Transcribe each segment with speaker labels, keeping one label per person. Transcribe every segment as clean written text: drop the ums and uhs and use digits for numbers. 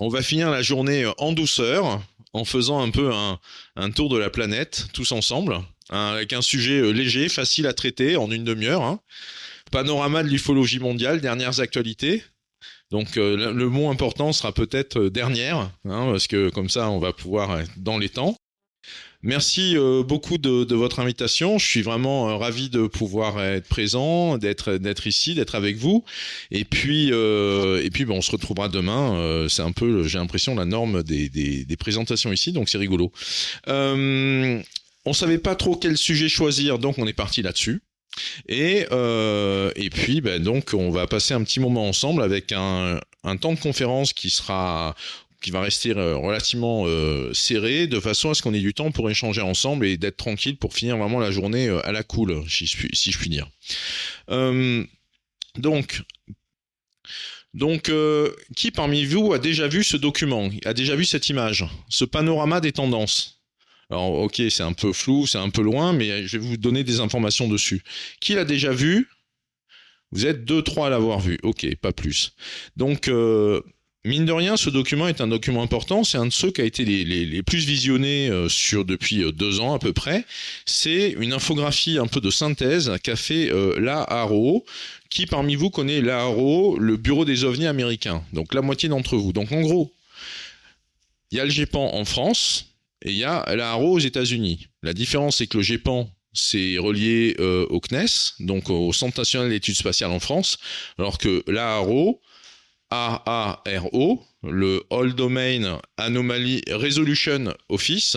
Speaker 1: On va finir la journée en douceur, en faisant un peu un tour de la planète, tous ensemble, hein, avec un sujet léger, facile à traiter en une demi-heure. Hein. Panorama de l'ufologie mondiale, dernières actualités. Donc le mot important sera peut-être dernière, hein, parce que comme ça on va pouvoir être dans les temps. Merci beaucoup de votre invitation. Je suis vraiment ravi de pouvoir être présent, d'être ici, d'être avec vous. Et puis bon, on se retrouvera demain. C'est un peu, j'ai l'impression, la norme des présentations ici, donc c'est rigolo. On savait pas trop quel sujet choisir, donc on est parti là-dessus. Et puis donc on va passer un petit moment ensemble avec un temps de conférence qui va rester relativement serré, de façon à ce qu'on ait du temps pour échanger ensemble et d'être tranquille pour finir vraiment la journée à la cool, si je puis dire. Donc, qui parmi vous a déjà vu ce document, a déjà vu cette image, ce panorama des tendances? Alors, ok, c'est un peu flou, c'est un peu loin, mais je vais vous donner des informations dessus. Qui l'a déjà vu? Vous êtes 2-3 à l'avoir vu. Ok, pas plus. Donc, mine de rien, ce document est un document important. C'est un de ceux qui a été les plus visionnés depuis 2 ans à peu près. C'est une infographie un peu de synthèse qu'a fait l'AARO. Qui parmi vous connaît l'AARO, le bureau des ovnis américains? Donc, la moitié d'entre vous. Donc, en gros, il y a le GEPAN en France. Et il y a l'AARO aux États-Unis. La différence, c'est que le GEPAN, c'est relié au CNES, donc au Centre national d'études spatiales en France, alors que l'AARO, AARO, le All Domain Anomaly Resolution Office,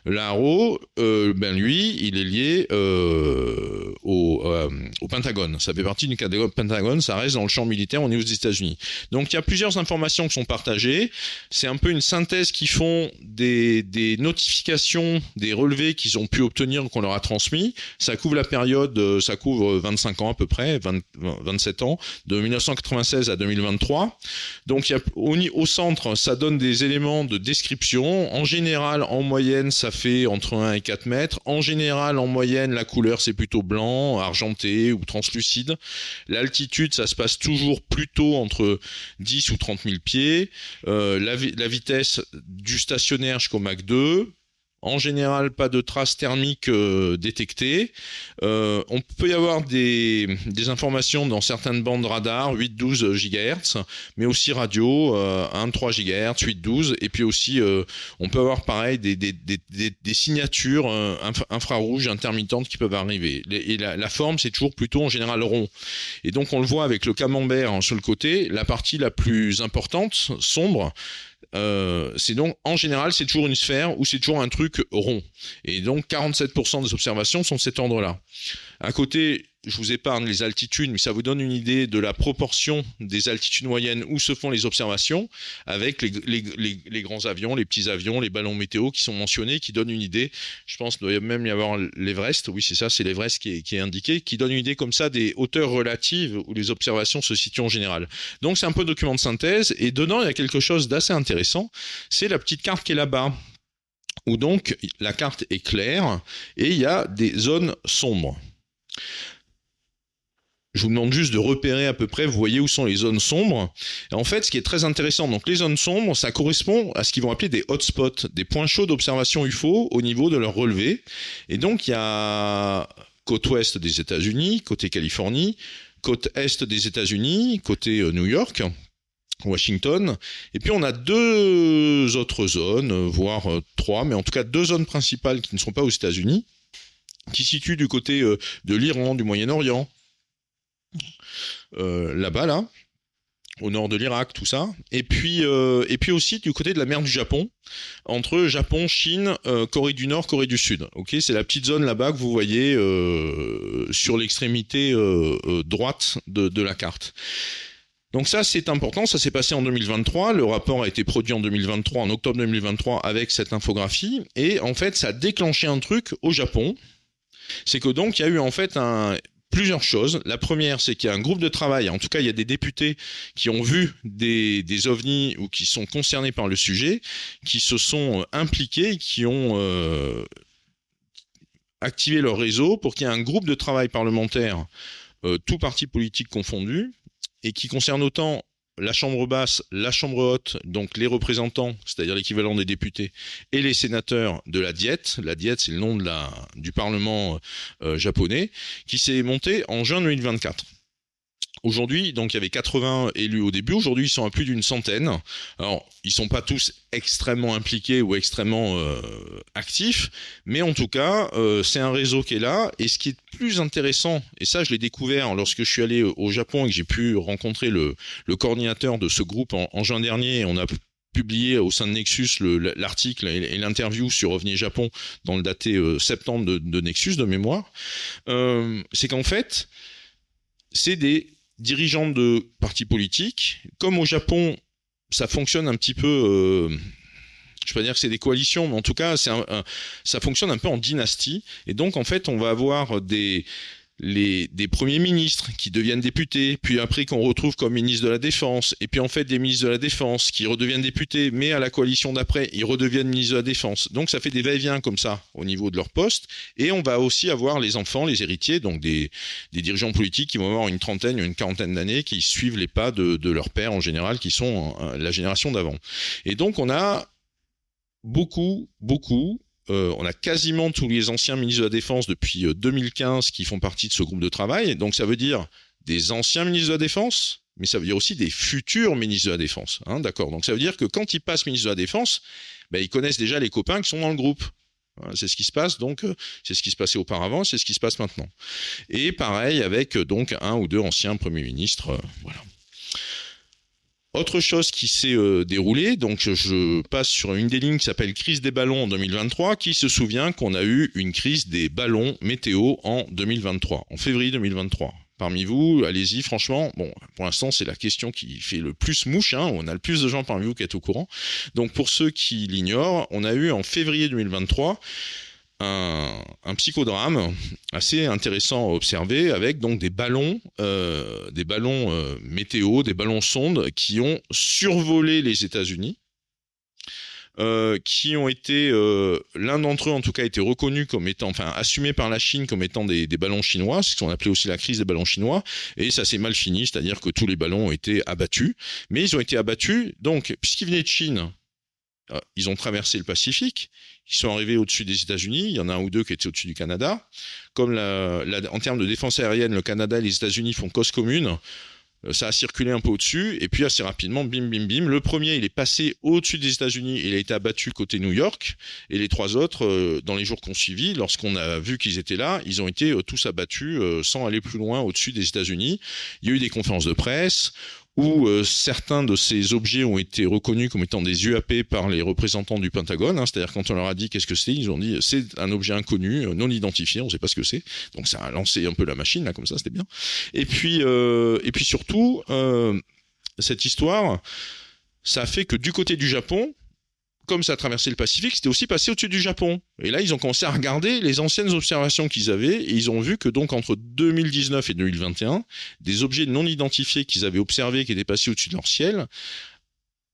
Speaker 1: l'AARO, lui, il est lié au Pentagone. Ça fait partie du Pentagone, ça reste dans le champ militaire au niveau des États-Unis. Donc il y a plusieurs informations qui sont partagées. C'est un peu une synthèse qui font des notifications, des relevés qu'ils ont pu obtenir, qu'on leur a transmis. Ça couvre la période, ça couvre 25 ans à peu près, 27 ans, de 1996 à 2023. Donc il y a au centre, ça donne des éléments de description. En général, en moyenne, ça fait entre 1 et 4 mètres. En général, en moyenne, la couleur, c'est plutôt blanc, argenté ou translucide. L'altitude, ça se passe toujours plutôt entre 10 ou 30 000 pieds. La vitesse du stationnaire jusqu'au Mach 2. En général, pas de traces thermiques détectées. On peut y avoir des informations dans certaines bandes radar, 8-12 GHz, mais aussi radio, 1-3 GHz, 8-12, et puis aussi, on peut avoir pareil des signatures infrarouges intermittentes qui peuvent arriver. Et la forme, c'est toujours plutôt en général rond. Et donc, on le voit avec le camembert sur le côté, la partie la plus importante, sombre, c'est donc en général c'est toujours une sphère ou c'est toujours un truc rond, et donc 47% des observations sont de cet ordre-là. À côté, je vous épargne les altitudes, mais ça vous donne une idée de la proportion des altitudes moyennes où se font les observations, avec les grands avions, les petits avions, les ballons météo qui sont mentionnés, qui donnent une idée. Je pense qu'il doit même y avoir l'Everest, oui c'est ça, c'est l'Everest qui est indiqué, qui donne une idée comme ça des hauteurs relatives où les observations se situent en général. Donc c'est un peu document de synthèse, et dedans il y a quelque chose d'assez intéressant, c'est la petite carte qui est là-bas, où donc la carte est claire, et il y a des zones sombres. Je vous demande juste de repérer à peu près, vous voyez où sont les zones sombres. Et en fait, ce qui est très intéressant, donc les zones sombres, ça correspond à ce qu'ils vont appeler des hotspots, des points chauds d'observation UFO au niveau de leur relevé. Et donc, il y a côte ouest des États-Unis, côté Californie, côte est des États-Unis, côté New York, Washington, et puis on a 2 autres zones, voire 3, mais en tout cas 2 zones principales qui ne sont pas aux États-Unis, qui se situent du côté de l'Iran, du Moyen-Orient, là-bas, là, au nord de l'Irak, tout ça, et puis aussi du côté de la mer du Japon, entre Japon, Chine, Corée du Nord, Corée du Sud. Ok, c'est la petite zone là-bas que vous voyez sur l'extrémité droite de la carte. Donc ça, c'est important, ça s'est passé en 2023, le rapport a été produit en 2023, en octobre 2023, avec cette infographie, et en fait, ça a déclenché un truc au Japon, c'est que donc, il y a eu en fait plusieurs choses. La première, c'est qu'il y a un groupe de travail, en tout cas il y a des députés qui ont vu des ovnis ou qui sont concernés par le sujet, qui se sont impliqués, qui ont activé leur réseau pour qu'il y ait un groupe de travail parlementaire, tout parti politique confondu, et qui concerne autant la chambre basse, la chambre haute, donc les représentants, c'est-à-dire l'équivalent des députés, et les sénateurs de la Diète. La Diète, c'est le nom du Parlement japonais, qui s'est monté en juin 2024. Aujourd'hui, donc il y avait 80 élus au début. Aujourd'hui, ils sont à plus d'une centaine. Alors, ils sont pas tous extrêmement impliqués ou extrêmement actifs, mais en tout cas, c'est un réseau qui est là. Et ce qui est plus intéressant, et ça, je l'ai découvert lorsque je suis allé au Japon et que j'ai pu rencontrer le coordinateur de ce groupe en juin dernier. On a publié au sein de Nexus l'article et l'interview sur Revenez Japon dans le daté septembre de Nexus de mémoire. C'est qu'en fait, c'est des dirigeants de partis politiques. Comme au Japon, ça fonctionne un petit peu... je ne vais pas dire que c'est des coalitions, mais en tout cas, ça fonctionne un peu en dynastie. Et donc, en fait, on va avoir des premiers ministres qui deviennent députés, puis après qu'on retrouve comme ministre de la Défense, et puis en fait des ministres de la Défense qui redeviennent députés, mais à la coalition d'après, ils redeviennent ministres de la Défense. Donc ça fait des va-et-vient comme ça au niveau de leur poste, et on va aussi avoir les enfants, les héritiers, donc des dirigeants politiques qui vont avoir une trentaine ou une quarantaine d'années, qui suivent les pas de leurs pères en général, qui sont la génération d'avant. Et donc on a beaucoup on a quasiment tous les anciens ministres de la Défense depuis 2015 qui font partie de ce groupe de travail. Donc ça veut dire des anciens ministres de la Défense, mais ça veut dire aussi des futurs ministres de la Défense. Hein, d'accord. Donc ça veut dire que quand ils passent ministre de la Défense, ils connaissent déjà les copains qui sont dans le groupe. C'est ce qui se passe, donc c'est ce qui se passait auparavant, c'est ce qui se passe maintenant. Et pareil avec donc un ou deux anciens premiers ministres. Voilà. Autre chose qui s'est déroulée, donc je passe sur une des lignes qui s'appelle crise des ballons en 2023, qui se souvient qu'on a eu une crise des ballons météo en 2023, en février 2023. Parmi vous, allez-y, franchement, bon, pour l'instant, c'est la question qui fait le plus mouche, hein, on a le plus de gens parmi vous qui êtes au courant. Donc pour ceux qui l'ignorent, on a eu en février 2023 un psychodrame assez intéressant à observer avec donc des ballons météo, des ballons sondes qui ont survolé les États-Unis, qui ont été l'un d'entre eux en tout cas a été reconnu comme étant, enfin assumé par la Chine comme étant des ballons chinois, ce qu'on appelait aussi la crise des ballons chinois, et ça s'est mal fini, c'est-à-dire que tous les ballons ont été abattus, mais ils ont été abattus donc puisqu'ils venaient de Chine. Ils ont traversé le Pacifique, ils sont arrivés au-dessus des États-Unis, il y en a un ou deux qui étaient au-dessus du Canada. Comme en termes de défense aérienne, le Canada et les États-Unis font cause commune, ça a circulé un peu au-dessus, et puis assez rapidement, bim, bim, bim. Le premier, il est passé au-dessus des États-Unis, et il a été abattu côté New York, et les trois autres, dans les jours qu'on suivi, lorsqu'on a vu qu'ils étaient là, ils ont été tous abattus sans aller plus loin au-dessus des États-Unis. Il y a eu des conférences de presse, où certains de ces objets ont été reconnus comme étant des UAP par les représentants du Pentagone, hein, c'est-à-dire quand on leur a dit qu'est-ce que c'est, ils ont dit c'est un objet inconnu, non identifié, on ne sait pas ce que c'est, donc ça a lancé un peu la machine, là, comme ça, c'était bien. Et puis surtout, cette histoire, ça a fait que du côté du Japon, comme ça a traversé le Pacifique, c'était aussi passé au-dessus du Japon. Et là, ils ont commencé à regarder les anciennes observations qu'ils avaient, et ils ont vu que donc entre 2019 et 2021, des objets non identifiés qu'ils avaient observés, qui étaient passés au-dessus de leur ciel,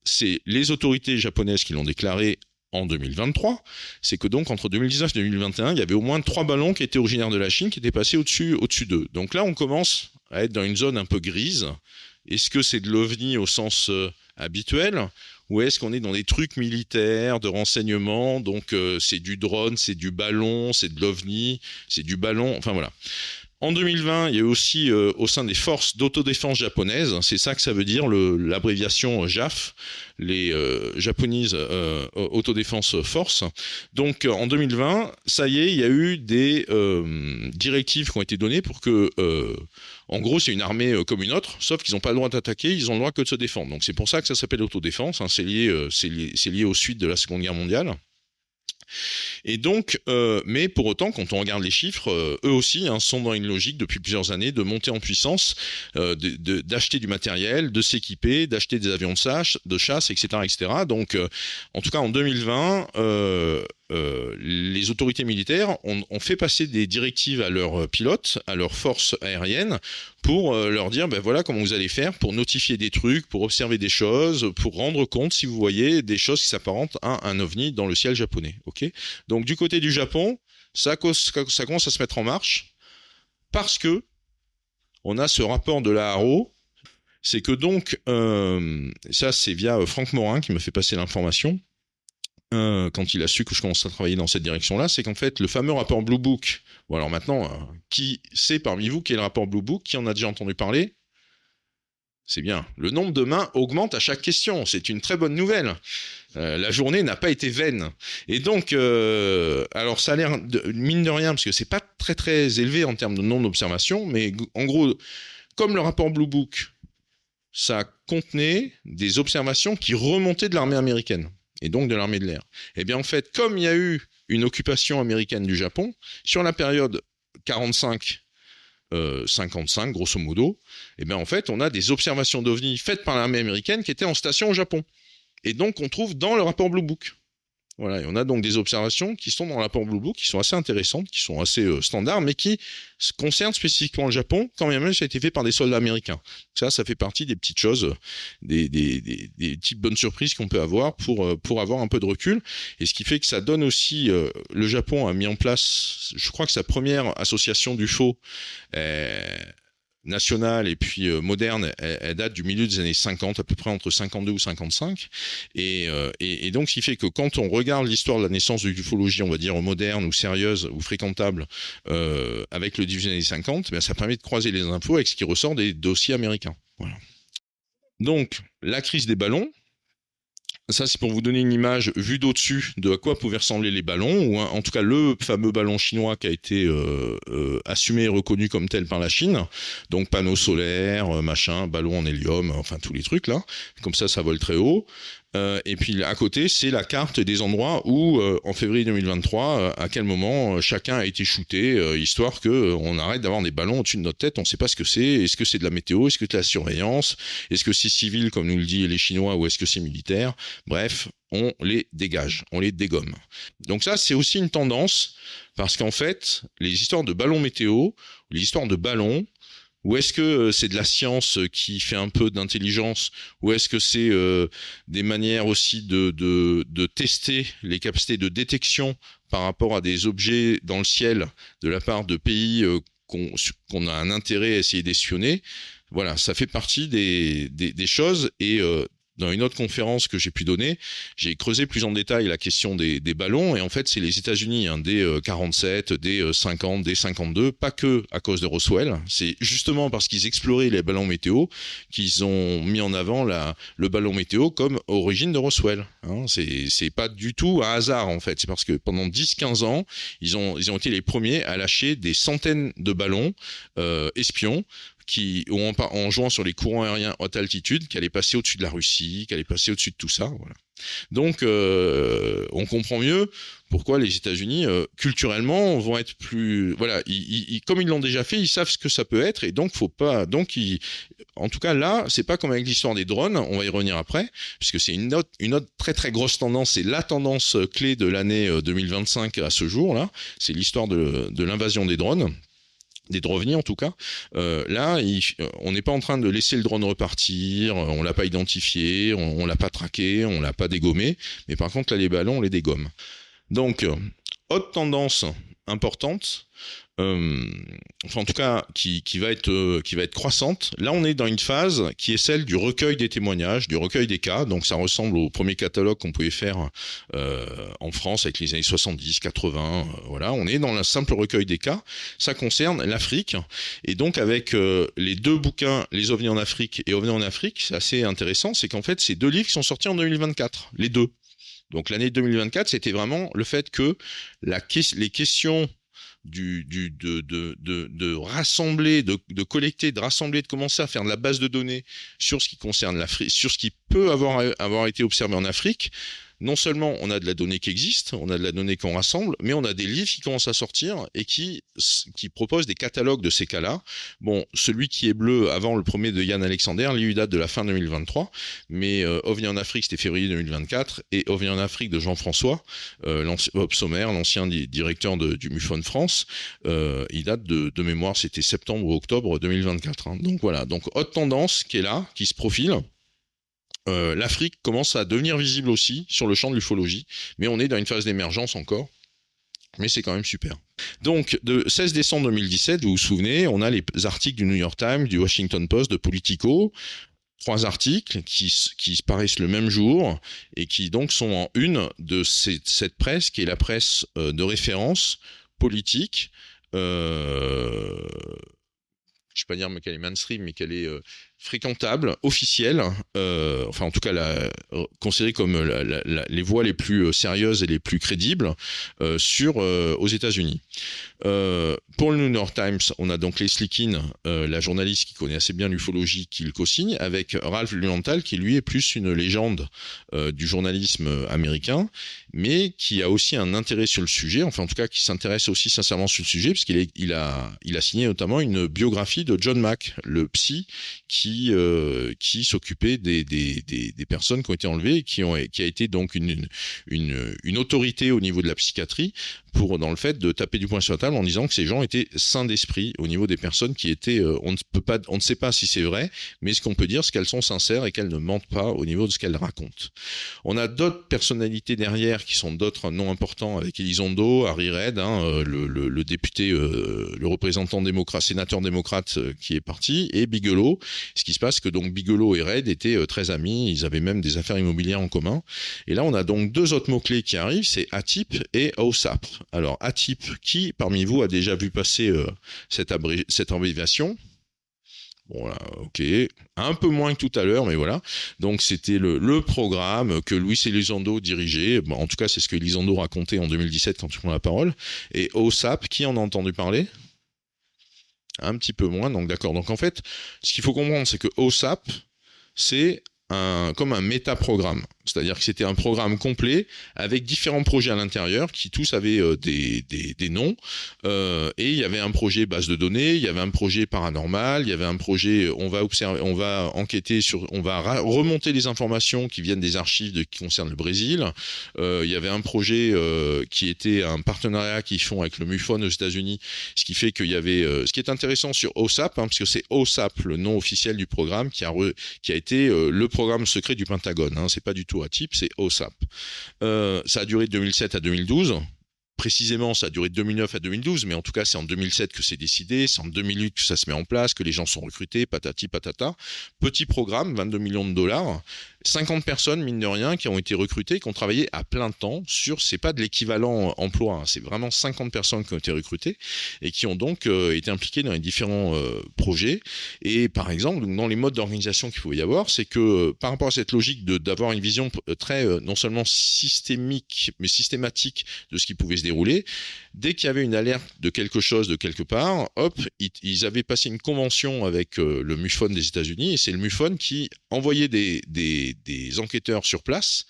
Speaker 1: c'est les autorités japonaises qui l'ont déclaré en 2023, c'est que donc entre 2019 et 2021, il y avait au moins 3 ballons qui étaient originaires de la Chine, qui étaient passés au-dessus d'eux. Donc là, on commence à être dans une zone un peu grise. Est-ce que c'est de l'OVNI au sens habituel ? Ou est-ce qu'on est dans des trucs militaires, de renseignement, donc c'est du drone, c'est du ballon, c'est de l'OVNI, c'est du ballon, enfin voilà. En 2020, il y a eu aussi au sein des forces d'autodéfense japonaises, c'est ça que ça veut dire, l'abréviation JAF, les Japanese Autodéfense Force. Donc en 2020, ça y est, il y a eu des directives qui ont été données pour que... en gros, c'est une armée comme une autre, sauf qu'ils n'ont pas le droit d'attaquer, ils ont le droit que de se défendre. Donc c'est pour ça que ça s'appelle autodéfense, hein, c'est lié aux suites de la Seconde Guerre mondiale. Et donc, mais pour autant, quand on regarde les chiffres, eux aussi sont dans une logique depuis plusieurs années de monter en puissance, d'acheter du matériel, de s'équiper, d'acheter des avions de chasse, etc., etc. Donc, en tout cas, en 2020, les autorités militaires ont fait passer des directives à leurs pilotes, à leurs forces aériennes, pour leur dire ben voilà comment vous allez faire pour notifier des trucs, pour observer des choses, pour rendre compte si vous voyez des choses qui s'apparentent à un ovni dans le ciel japonais. Ok ? Donc du côté du Japon, ça commence à se mettre en marche parce que on a ce rapport de la Haro c'est que donc, ça c'est via Franck Morin qui me fait passer l'information, quand il a su que je commençais à travailler dans cette direction-là, c'est qu'en fait, le fameux rapport Blue Book, bon alors maintenant, qui sait parmi vous quel est le rapport Blue Book, qui en a déjà entendu parler? C'est bien. Le nombre de mains augmente à chaque question. C'est une très bonne nouvelle. La journée n'a pas été vaine. Et donc, alors ça a l'air mine de rien, parce que c'est pas très très élevé en termes de nombre d'observations, mais en gros, comme le rapport Blue Book, ça contenait des observations qui remontaient de l'armée américaine, et donc de l'armée de l'air. Et bien en fait, comme il y a eu une occupation américaine du Japon, sur la période 45-55, grosso modo, et bien en fait, on a des observations d'OVNI faites par l'armée américaine qui étaient en station au Japon. Et donc, on trouve dans le rapport Blue Book. Voilà, et on a donc des observations qui sont dans le rapport Blue Book, qui sont assez intéressantes, qui sont assez standards, mais qui concernent spécifiquement le Japon, quand même ça a été fait par des soldats américains. Ça fait partie des petites choses, des petites bonnes surprises qu'on peut avoir pour avoir un peu de recul. Et ce qui fait que ça donne aussi, le Japon a mis en place, je crois que sa première association d'UFO nationale et puis moderne, elle date du milieu des années 50, à peu près entre 52 ou 55. Et donc, ce qui fait que quand on regarde l'histoire de la naissance de l'ufologie, on va dire moderne ou sérieuse ou fréquentable, avec le début des années 50, ben, ça permet de croiser les infos avec ce qui ressort des dossiers américains. Voilà. Donc, la crise des ballons. Ça, c'est pour vous donner une image vue d'au-dessus de à quoi pouvaient ressembler les ballons, ou en tout cas le fameux ballon chinois qui a été assumé et reconnu comme tel par la Chine. Donc panneaux solaires, machin, ballon en hélium, enfin tous les trucs là. Comme ça vole très haut. Et puis à côté, c'est la carte des endroits où, en février 2023, à quel moment chacun a été shooté, histoire que on arrête d'avoir des ballons au-dessus de notre tête. On ne sait pas ce que c'est. Est-ce que c'est de la météo? Est-ce que c'est de la surveillance? Est-ce que c'est civil, comme nous le disent les Chinois, ou est-ce que c'est militaire? Bref, on les dégage, on les dégomme. Donc ça, c'est aussi une tendance, parce qu'en fait, les histoires de ballons météo, les histoires de ballons, ou est-ce que c'est de la science qui fait un peu d'intelligence, ou est-ce que c'est des manières aussi de tester les capacités de détection par rapport à des objets dans le ciel de la part de pays qu'on a un intérêt à essayer d'espionner? Voilà, ça fait partie des choses. Et dans une autre conférence que j'ai pu donner, j'ai creusé plus en détail la question des ballons, et en fait c'est les États-Unis, des 47, des 50, des 52, pas que à cause de Roswell, c'est justement parce qu'ils exploraient les ballons météo qu'ils ont mis en avant le ballon météo comme origine de Roswell. C'est pas du tout un hasard en fait, c'est parce que pendant 10-15 ans, ils ont été les premiers à lâcher des centaines de ballons espions en jouant sur les courants aériens haute altitude, qui allaient passer au-dessus de la Russie, qui allaient passer au-dessus de tout ça. Voilà. Donc, on comprend mieux pourquoi les États-Unis, culturellement, vont être plus... Voilà, comme ils l'ont déjà fait, ils savent ce que ça peut être, et donc, faut pas... Donc, en tout cas, là, c'est pas comme avec l'histoire des drones, on va y revenir après, puisque c'est une autre très très grosse tendance, c'est la tendance clé de l'année 2025 à ce jour, là, c'est l'histoire de l'invasion des drones. Des drones en tout cas. Là, on n'est pas en train de laisser le drone repartir, on l'a pas identifié, on l'a pas traqué, on l'a pas dégommé, mais par contre là les ballons on les dégomme. Donc autre tendance importante, enfin en tout cas qui va être croissante. Là on est dans une phase qui est celle du recueil des témoignages, du recueil des cas. Donc ça ressemble au premier catalogue qu'on pouvait faire en France avec les années 70, 80. Voilà, on est dans le simple recueil des cas. Ça concerne l'Afrique, et donc avec les deux bouquins, Les OVNI en Afrique et OVNI en Afrique, c'est assez intéressant, c'est qu'en fait ces deux livres sont sortis en 2024, les deux. Donc l'année 2024, c'était vraiment le fait que les questions de rassembler, de collecter, de rassembler, de commencer à faire de la base de données sur ce qui concerne l'Afrique, sur ce qui peut avoir été observé en Afrique. Non seulement on a de la donnée qui existe, on a de la donnée qu'on rassemble, mais on a des livres qui commencent à sortir et qui proposent des catalogues de ces cas-là. Bon, celui qui est bleu avant le premier de Yann Alexander, lui date de la fin 2023, mais OVNI en Afrique c'était février 2024, et OVNI en Afrique de Jean-François Bob Sommer, l'ancien directeur du MUFON France, il date de mémoire, c'était septembre ou octobre 2024. Donc voilà, donc haute tendance qui est là, qui se profile. L'Afrique commence à devenir visible aussi sur le champ de l'ufologie, mais on est dans une phase d'émergence encore, mais c'est quand même super. Donc, de 16 décembre 2017, vous vous souvenez, on a les articles du New York Times, du Washington Post, de Politico, 3 articles qui paraissent le même jour et qui donc sont en une de cette presse qui est la presse de référence politique. Je ne vais pas dire qu'elle est mainstream, mais qu'elle est fréquentable, officielle, enfin en tout cas considérée comme les voies les plus sérieuses et les plus crédibles aux États-Unis. Pour le New York Times, on a donc Leslie Kean, la journaliste qui connaît assez bien l'ufologie, qui le co-signe, avec Ralph Lilienthal, qui lui est plus une légende du journalisme américain, mais qui a aussi un intérêt sur le sujet, enfin en tout cas qui s'intéresse aussi sincèrement sur le sujet, parce qu'il a signé notamment une biographie de John Mack, le psy qui s'occupait des personnes qui ont été enlevées et qui a été donc une autorité au niveau de la psychiatrie dans le fait de taper du poing sur la table en disant que ces gens étaient sains d'esprit au niveau des personnes qui étaient, on ne sait pas si c'est vrai, mais ce qu'on peut dire, c'est qu'elles sont sincères et qu'elles ne mentent pas au niveau de ce qu'elles racontent. On a d'autres personnalités derrière qui sont d'autres noms importants avec Elizondo, Harry Reid, le député, le représentant sénateur démocrate qui est parti, et Bigelow. Ce qui se passe, que donc Bigelow et Reid étaient très amis, ils avaient même des affaires immobilières en commun. Et là, on a donc 2 autres mots-clés qui arrivent, c'est ATIP et OSAP. Alors, ATIP, qui parmi vous a déjà vu passer cette abréviation ? Bon, là, ok, un peu moins que tout à l'heure, mais voilà. Donc, c'était le programme que Luis Elizondo dirigeait. Bon, en tout cas, c'est ce que Elizondo racontait en 2017 quand il prend la parole. Et OSAP, qui en a entendu parler ? Un petit peu moins, donc d'accord. Donc, en fait, ce qu'il faut comprendre, c'est que OSAP, c'est comme un métaprogramme. C'est-à-dire que c'était un programme complet avec différents projets à l'intérieur qui tous avaient des noms. Et il y avait un projet base de données, il y avait un projet paranormal, il y avait un projet on va enquêter on va remonter les informations qui viennent des archives qui concernent le Brésil. Il y avait un projet qui était un partenariat qu'ils font avec le MUFON aux États-Unis, ce qui fait qu'il y avait ce qui est intéressant sur OSAP, parce que c'est OSAP le nom officiel du programme qui a été le programme secret du Pentagone. C'est pas du tout ATIP, c'est OSAP. Ça a duré de 2007 à 2012. Précisément, ça a duré de 2009 à 2012, mais en tout cas, c'est en 2007 que c'est décidé, c'est en 2008 que ça se met en place, que les gens sont recrutés, patati patata. Petit programme, 22 millions de dollars, 50 personnes, mine de rien, qui ont été recrutées, qui ont travaillé à plein temps c'est pas de l'équivalent emploi, c'est vraiment 50 personnes qui ont été recrutées et qui ont donc été impliquées dans les différents projets. Et par exemple, dans les modes d'organisation qu'il pouvait y avoir, c'est que par rapport à cette logique d'avoir une vision très non seulement systémique, mais systématique de ce qui pouvait se dérouler, dès qu'il y avait une alerte de quelque chose de quelque part, hop, ils avaient passé une convention avec le MUFON des États-Unis, et c'est le MUFON qui envoyait des enquêteurs sur place,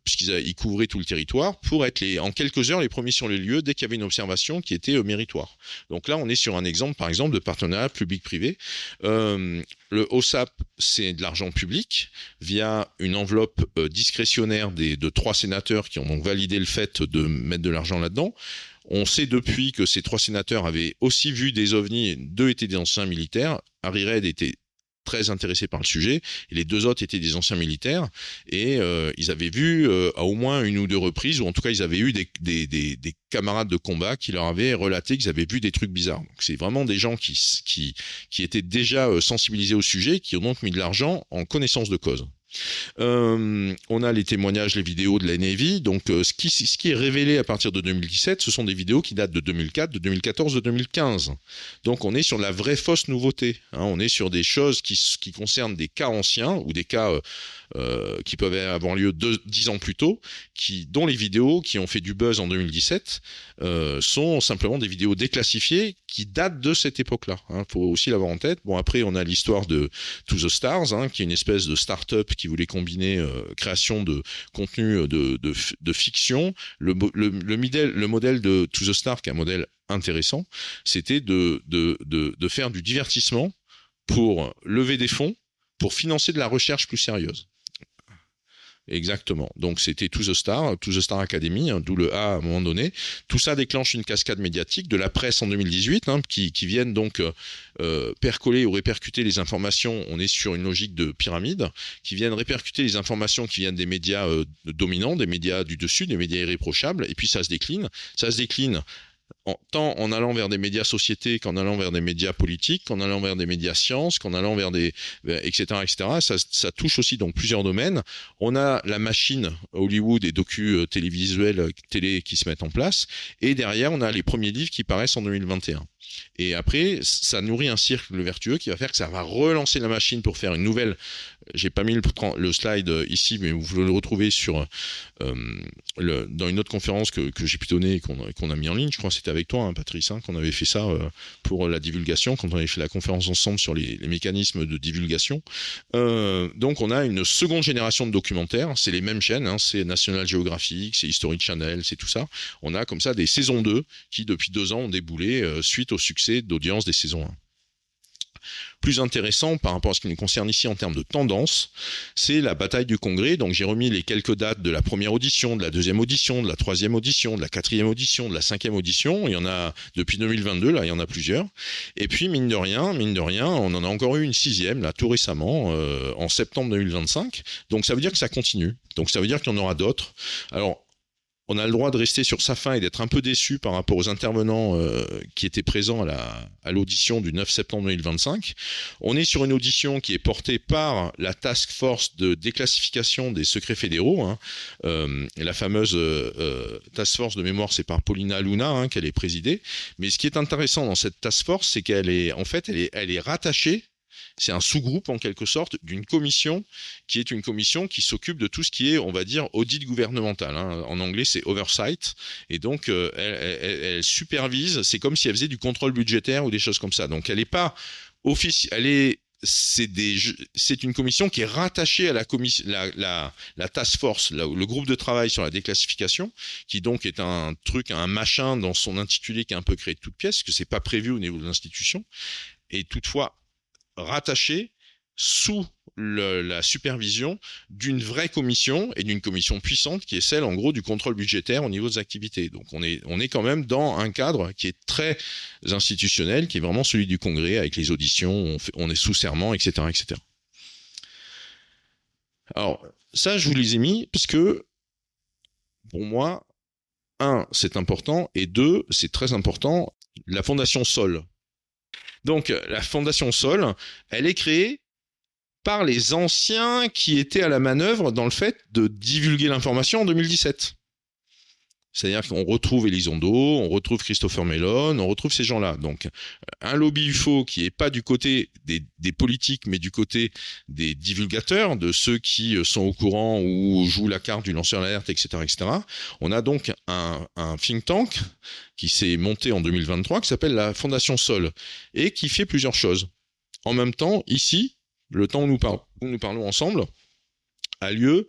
Speaker 1: puisqu'ils couvraient tout le territoire, pour être en quelques heures les premiers sur les lieux dès qu'il y avait une observation qui était méritoire. Donc là, on est sur un exemple, par exemple, de partenariat public-privé. Le OSAP, c'est de l'argent public via une enveloppe discrétionnaire de 3 sénateurs qui ont donc validé le fait de mettre de l'argent là-dedans. On sait depuis que ces 3 sénateurs avaient aussi vu des ovnis, 2 étaient des anciens militaires, Harry Reid était très intéressés par le sujet, et les 2 autres étaient des anciens militaires, et ils avaient vu à au moins 1 ou 2 reprises, ou en tout cas ils avaient eu des camarades de combat qui leur avaient relaté qu'ils avaient vu des trucs bizarres. Donc c'est vraiment des gens qui étaient déjà sensibilisés au sujet, qui ont donc mis de l'argent en connaissance de cause. On a les témoignages, les vidéos de la Navy. Donc ce qui est révélé à partir de 2017, ce sont des vidéos qui datent de 2004, de 2014, de 2015. Donc on est sur la vraie fausse nouveauté. On est sur des choses qui concernent des cas anciens ou des cas qui peuvent avoir lieu 10 ans plus tôt, dont les vidéos qui ont fait du buzz en 2017 sont simplement des vidéos déclassifiées qui datent de cette époque-là. Faut aussi l'avoir en tête. Bon, après on a l'histoire de To the Stars, qui est une espèce de start-up qui voulait combiner création de contenu de fiction. Le modèle de To the Stars, qui est un modèle intéressant, c'était de faire du divertissement pour lever des fonds, pour financer de la recherche plus sérieuse. Exactement. Donc c'était To the Star Academy, d'où le A à un moment donné. Tout ça déclenche une cascade médiatique de la presse en 2018, qui viennent donc percoler ou répercuter les informations. On est sur une logique de pyramide, qui viennent répercuter les informations qui viennent des médias dominants, des médias du dessus, des médias irréprochables, et puis ça se décline. tant en allant vers des médias sociétés qu'en allant vers des médias politiques, qu'en allant vers des médias sciences, qu'en allant vers des etc. Ça touche aussi donc plusieurs domaines. On a la machine Hollywood et télévisuels télé qui se mettent en place, et derrière on a les premiers livres qui paraissent en 2021. Et après, ça nourrit un cercle vertueux qui va faire que ça va relancer la machine pour faire une nouvelle. J'ai pas mis le slide ici, mais vous le retrouvez dans une autre conférence que j'ai pu donner et qu'on a mis en ligne. Je crois que c'était avec toi, hein, Patrice, qu'on avait fait ça pour la divulgation, quand on avait fait la conférence ensemble sur les mécanismes de divulgation. Donc on a une seconde génération de documentaires. C'est les mêmes chaînes, c'est National Geographic, c'est History Channel, c'est tout ça. On a comme ça des saisons 2 qui, depuis 2 ans, ont déboulé suite au succès d'audience des saisons 1. Plus intéressant par rapport à ce qui nous concerne ici en termes de tendance, c'est la bataille du Congrès. Donc j'ai remis les quelques dates de la première audition, de la deuxième audition, de la troisième audition, de la quatrième audition, de la cinquième audition. Il y en a depuis 2022, là il y en a plusieurs. Et puis mine de rien, on en a encore eu une sixième là tout récemment, en septembre 2025. Donc ça veut dire que ça continue. Donc ça veut dire qu'il y en aura d'autres. Alors on a le droit de rester sur sa faim et d'être un peu déçu par rapport aux intervenants qui étaient présents à l'audition du 9 septembre 2025. On est sur une audition qui est portée par la Task Force de déclassification des secrets fédéraux. La fameuse Task Force de mémoire, c'est par Paulina Luna qu'elle est présidée. Mais ce qui est intéressant dans cette Task Force, c'est qu'elle est rattachée. C'est un sous-groupe en quelque sorte d'une commission qui est une commission qui s'occupe de tout ce qui est, on va dire, audit gouvernemental. En anglais, c'est oversight. Et donc, elle supervise. C'est comme si elle faisait du contrôle budgétaire ou des choses comme ça. Donc, elle n'est pas officielle. C'est une commission qui est rattachée à la task force, le groupe de travail sur la déclassification, qui donc est un machin dans son intitulé qui est un peu créé de toutes pièces, que c'est pas prévu au niveau de l'institution. Et toutefois, rattaché sous la supervision d'une vraie commission et d'une commission puissante qui est celle en gros du contrôle budgétaire au niveau des activités. Donc on est quand même dans un cadre qui est très institutionnel, qui est vraiment celui du Congrès avec les auditions, on est sous serment, etc., etc. Alors ça je vous les ai mis parce que pour moi, 1, c'est important, et 2, c'est très important, la Fondation Sol. Donc, la Fondation Sol, elle est créée par les anciens qui étaient à la manœuvre dans le fait de divulguer l'information en 2017. C'est-à-dire qu'on retrouve Elizondo, on retrouve Christopher Mellon, on retrouve ces gens-là. Donc, un lobby UFO qui n'est pas du côté des politiques, mais du côté des divulgateurs, de ceux qui sont au courant ou jouent la carte du lanceur d'alerte, etc., etc. On a donc un think tank qui s'est monté en 2023, qui s'appelle la Fondation Sol, et qui fait plusieurs choses. En même temps, ici, le temps où nous parlons ensemble, a lieu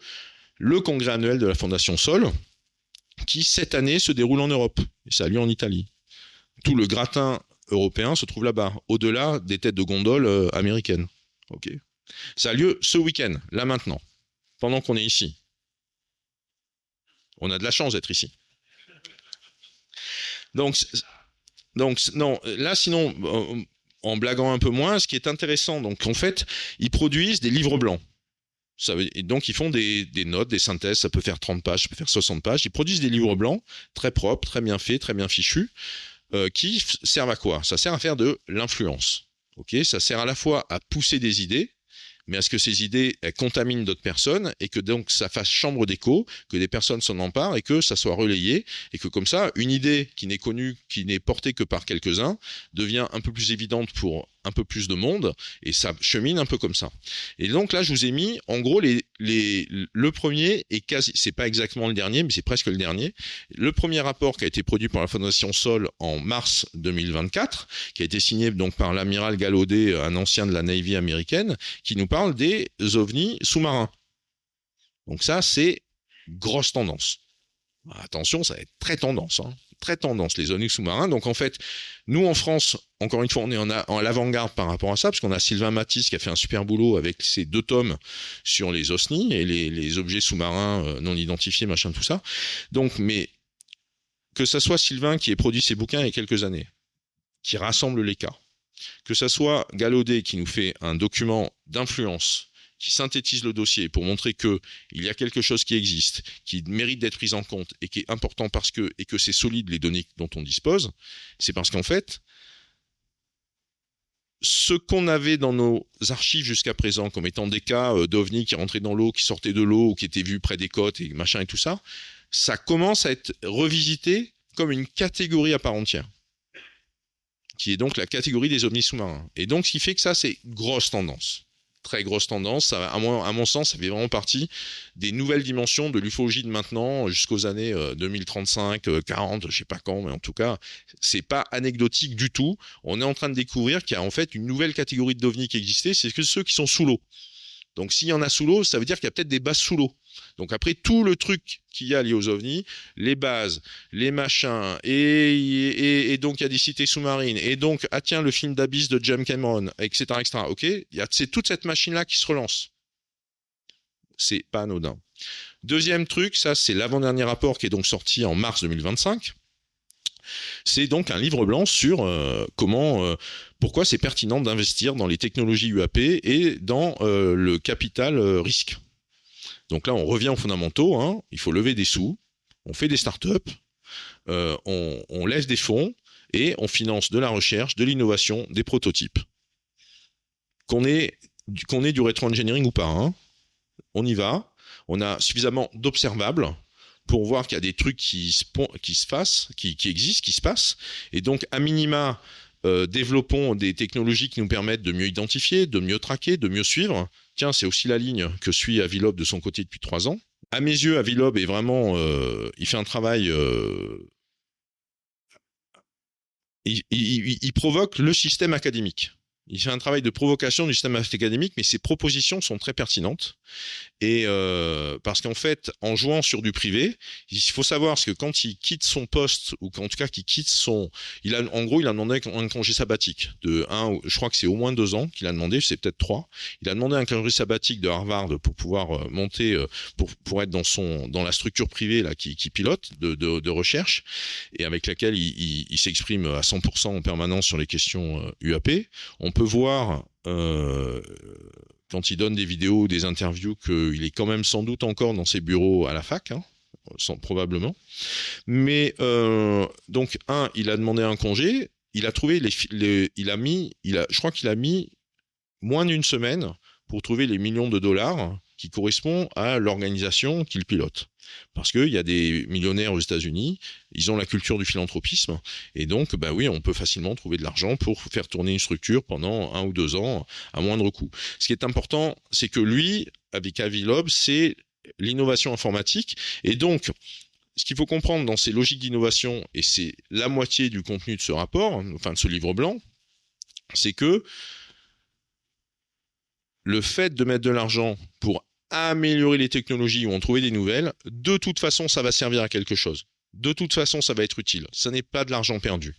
Speaker 1: le congrès annuel de la Fondation Sol, qui cette année se déroule en Europe. Et ça a lieu en Italie. Tout le gratin européen se trouve là-bas, au-delà des têtes de gondole américaines. Ok. Ça a lieu ce week-end, là maintenant, pendant qu'on est ici. On a de la chance d'être ici. Donc non, là sinon, en blaguant un peu moins, ce qui est intéressant, donc en fait, ils produisent des livres blancs. Et donc ils font des notes, des synthèses, ça peut faire 30 pages, ça peut faire 60 pages. Ils produisent des livres blancs, très propres, très bien faits, très bien fichus, qui servent à quoi? Ça sert à faire de l'influence. Okay, ça sert à la fois à pousser des idées, mais à ce que ces idées contaminent d'autres personnes et que donc ça fasse chambre d'écho, que des personnes s'en emparent et que ça soit relayé et que comme ça, une idée qui n'est connue, qui n'est portée que par quelques-uns, devient un peu plus évidente pour un peu plus de monde et ça chemine un peu comme ça. Et donc là, je vous ai mis en gros le premier et quasi, c'est pas exactement le dernier, mais c'est presque le dernier. Le premier rapport qui a été produit par la Fondation Sol en mars 2024, qui a été signé donc par l'amiral Gallaudet, un ancien de la Navy américaine, qui nous parle des ovnis sous-marins. Donc ça, c'est grosse tendance. Attention, ça va être très tendance, très tendance, les ovnis sous-marins. Donc en fait, nous en France, encore une fois, on est en l'avant-garde par rapport à ça, parce qu'on a Sylvain Matisse qui a fait un super boulot avec ses 2 tomes sur les OSNI et les objets sous-marins non identifiés, machin, tout ça. Donc, mais que ça soit Sylvain qui ait produit ces bouquins il y a quelques années, qui rassemble les cas, que ça soit Gallaudet qui nous fait un document d'influence qui synthétise le dossier pour montrer que il y a quelque chose qui existe, qui mérite d'être pris en compte et qui est important et que c'est solide les données dont on dispose, c'est parce qu'en fait, ce qu'on avait dans nos archives jusqu'à présent comme étant des cas d'ovnis qui rentraient dans l'eau, qui sortaient de l'eau, ou qui étaient vus près des côtes et machin et tout ça, ça commence à être revisité comme une catégorie à part entière, qui est donc la catégorie des ovnis sous-marins. Et donc, ce qui fait que ça, c'est grosse tendance. Très grosse tendance. Ça, à mon sens, ça fait vraiment partie des nouvelles dimensions de l'ufologie de maintenant jusqu'aux années 2035, 40, je sais pas quand, mais en tout cas, c'est pas anecdotique du tout. On est en train de découvrir qu'il y a en fait une nouvelle catégorie d'ovnis qui existait, c'est que ceux qui sont sous l'eau. Donc, s'il y en a sous l'eau, ça veut dire qu'il y a peut-être des bases sous l'eau. Donc après tout le truc qu'il y a lié aux ovnis, les bases, les machins, et donc il y a des cités sous-marines, et donc, ah tiens, le film d'Abyss de James Cameron, etc., etc., ok, c'est toute cette machine-là qui se relance. C'est pas anodin. Deuxième truc, ça c'est l'avant-dernier rapport qui est donc sorti en mars 2025. C'est donc un livre blanc sur pourquoi c'est pertinent d'investir dans les technologies UAP et dans le capital risque. Donc là, on revient aux fondamentaux, hein. Il faut lever des sous, on fait des startups, on lève des fonds et on finance de la recherche, de l'innovation, des prototypes. Qu'on ait du rétro-engineering ou pas, hein. On y va, on a suffisamment d'observables pour voir qu'il y a des trucs qui existent, qui se passent, et donc à minima, développons des technologies qui nous permettent de mieux identifier, de mieux traquer, de mieux suivre. Tiens, c'est aussi la ligne que suit Avilob de son côté depuis 3 ans. À mes yeux, Avilob est vraiment, il fait un travail, il provoque le système académique. Il fait un travail de provocation du système académique, mais ses propositions sont très pertinentes. Et parce qu'en fait, en jouant sur du privé, il faut savoir que quand il quitte son poste, ou en tout cas qu'il quitte il a demandé un congé sabbatique je crois que c'est au moins 2 ans qu'il a demandé, c'est peut-être 3. Il a demandé un congé sabbatique de Harvard pour pouvoir monter, pour être dans la structure privée là qui pilote de recherche et avec laquelle il s'exprime à 100% en permanence sur les questions UAP. On peut voir quand il donne des vidéos ou des interviews qu'il est quand même sans doute encore dans ses bureaux à la fac, hein, probablement. Mais donc il a demandé un congé, il a trouvé je crois qu'il a mis moins d'une semaine pour trouver les millions de dollars qui correspondent à l'organisation qu'il pilote. Parce qu'il y a des millionnaires aux États-Unis, ils ont la culture du philanthropisme, et donc, bah oui, on peut facilement trouver de l'argent pour faire tourner une structure pendant 1 ou 2 ans à moindre coût. Ce qui est important, c'est que lui, avec Avilob, c'est l'innovation informatique, et donc, ce qu'il faut comprendre dans ces logiques d'innovation, et c'est la moitié du contenu de ce rapport, enfin de ce livre blanc, c'est que le fait de mettre de l'argent pour améliorer les technologies ou en trouver des nouvelles, de toute façon, ça va servir à quelque chose. De toute façon, ça va être utile. Ça n'est pas de l'argent perdu.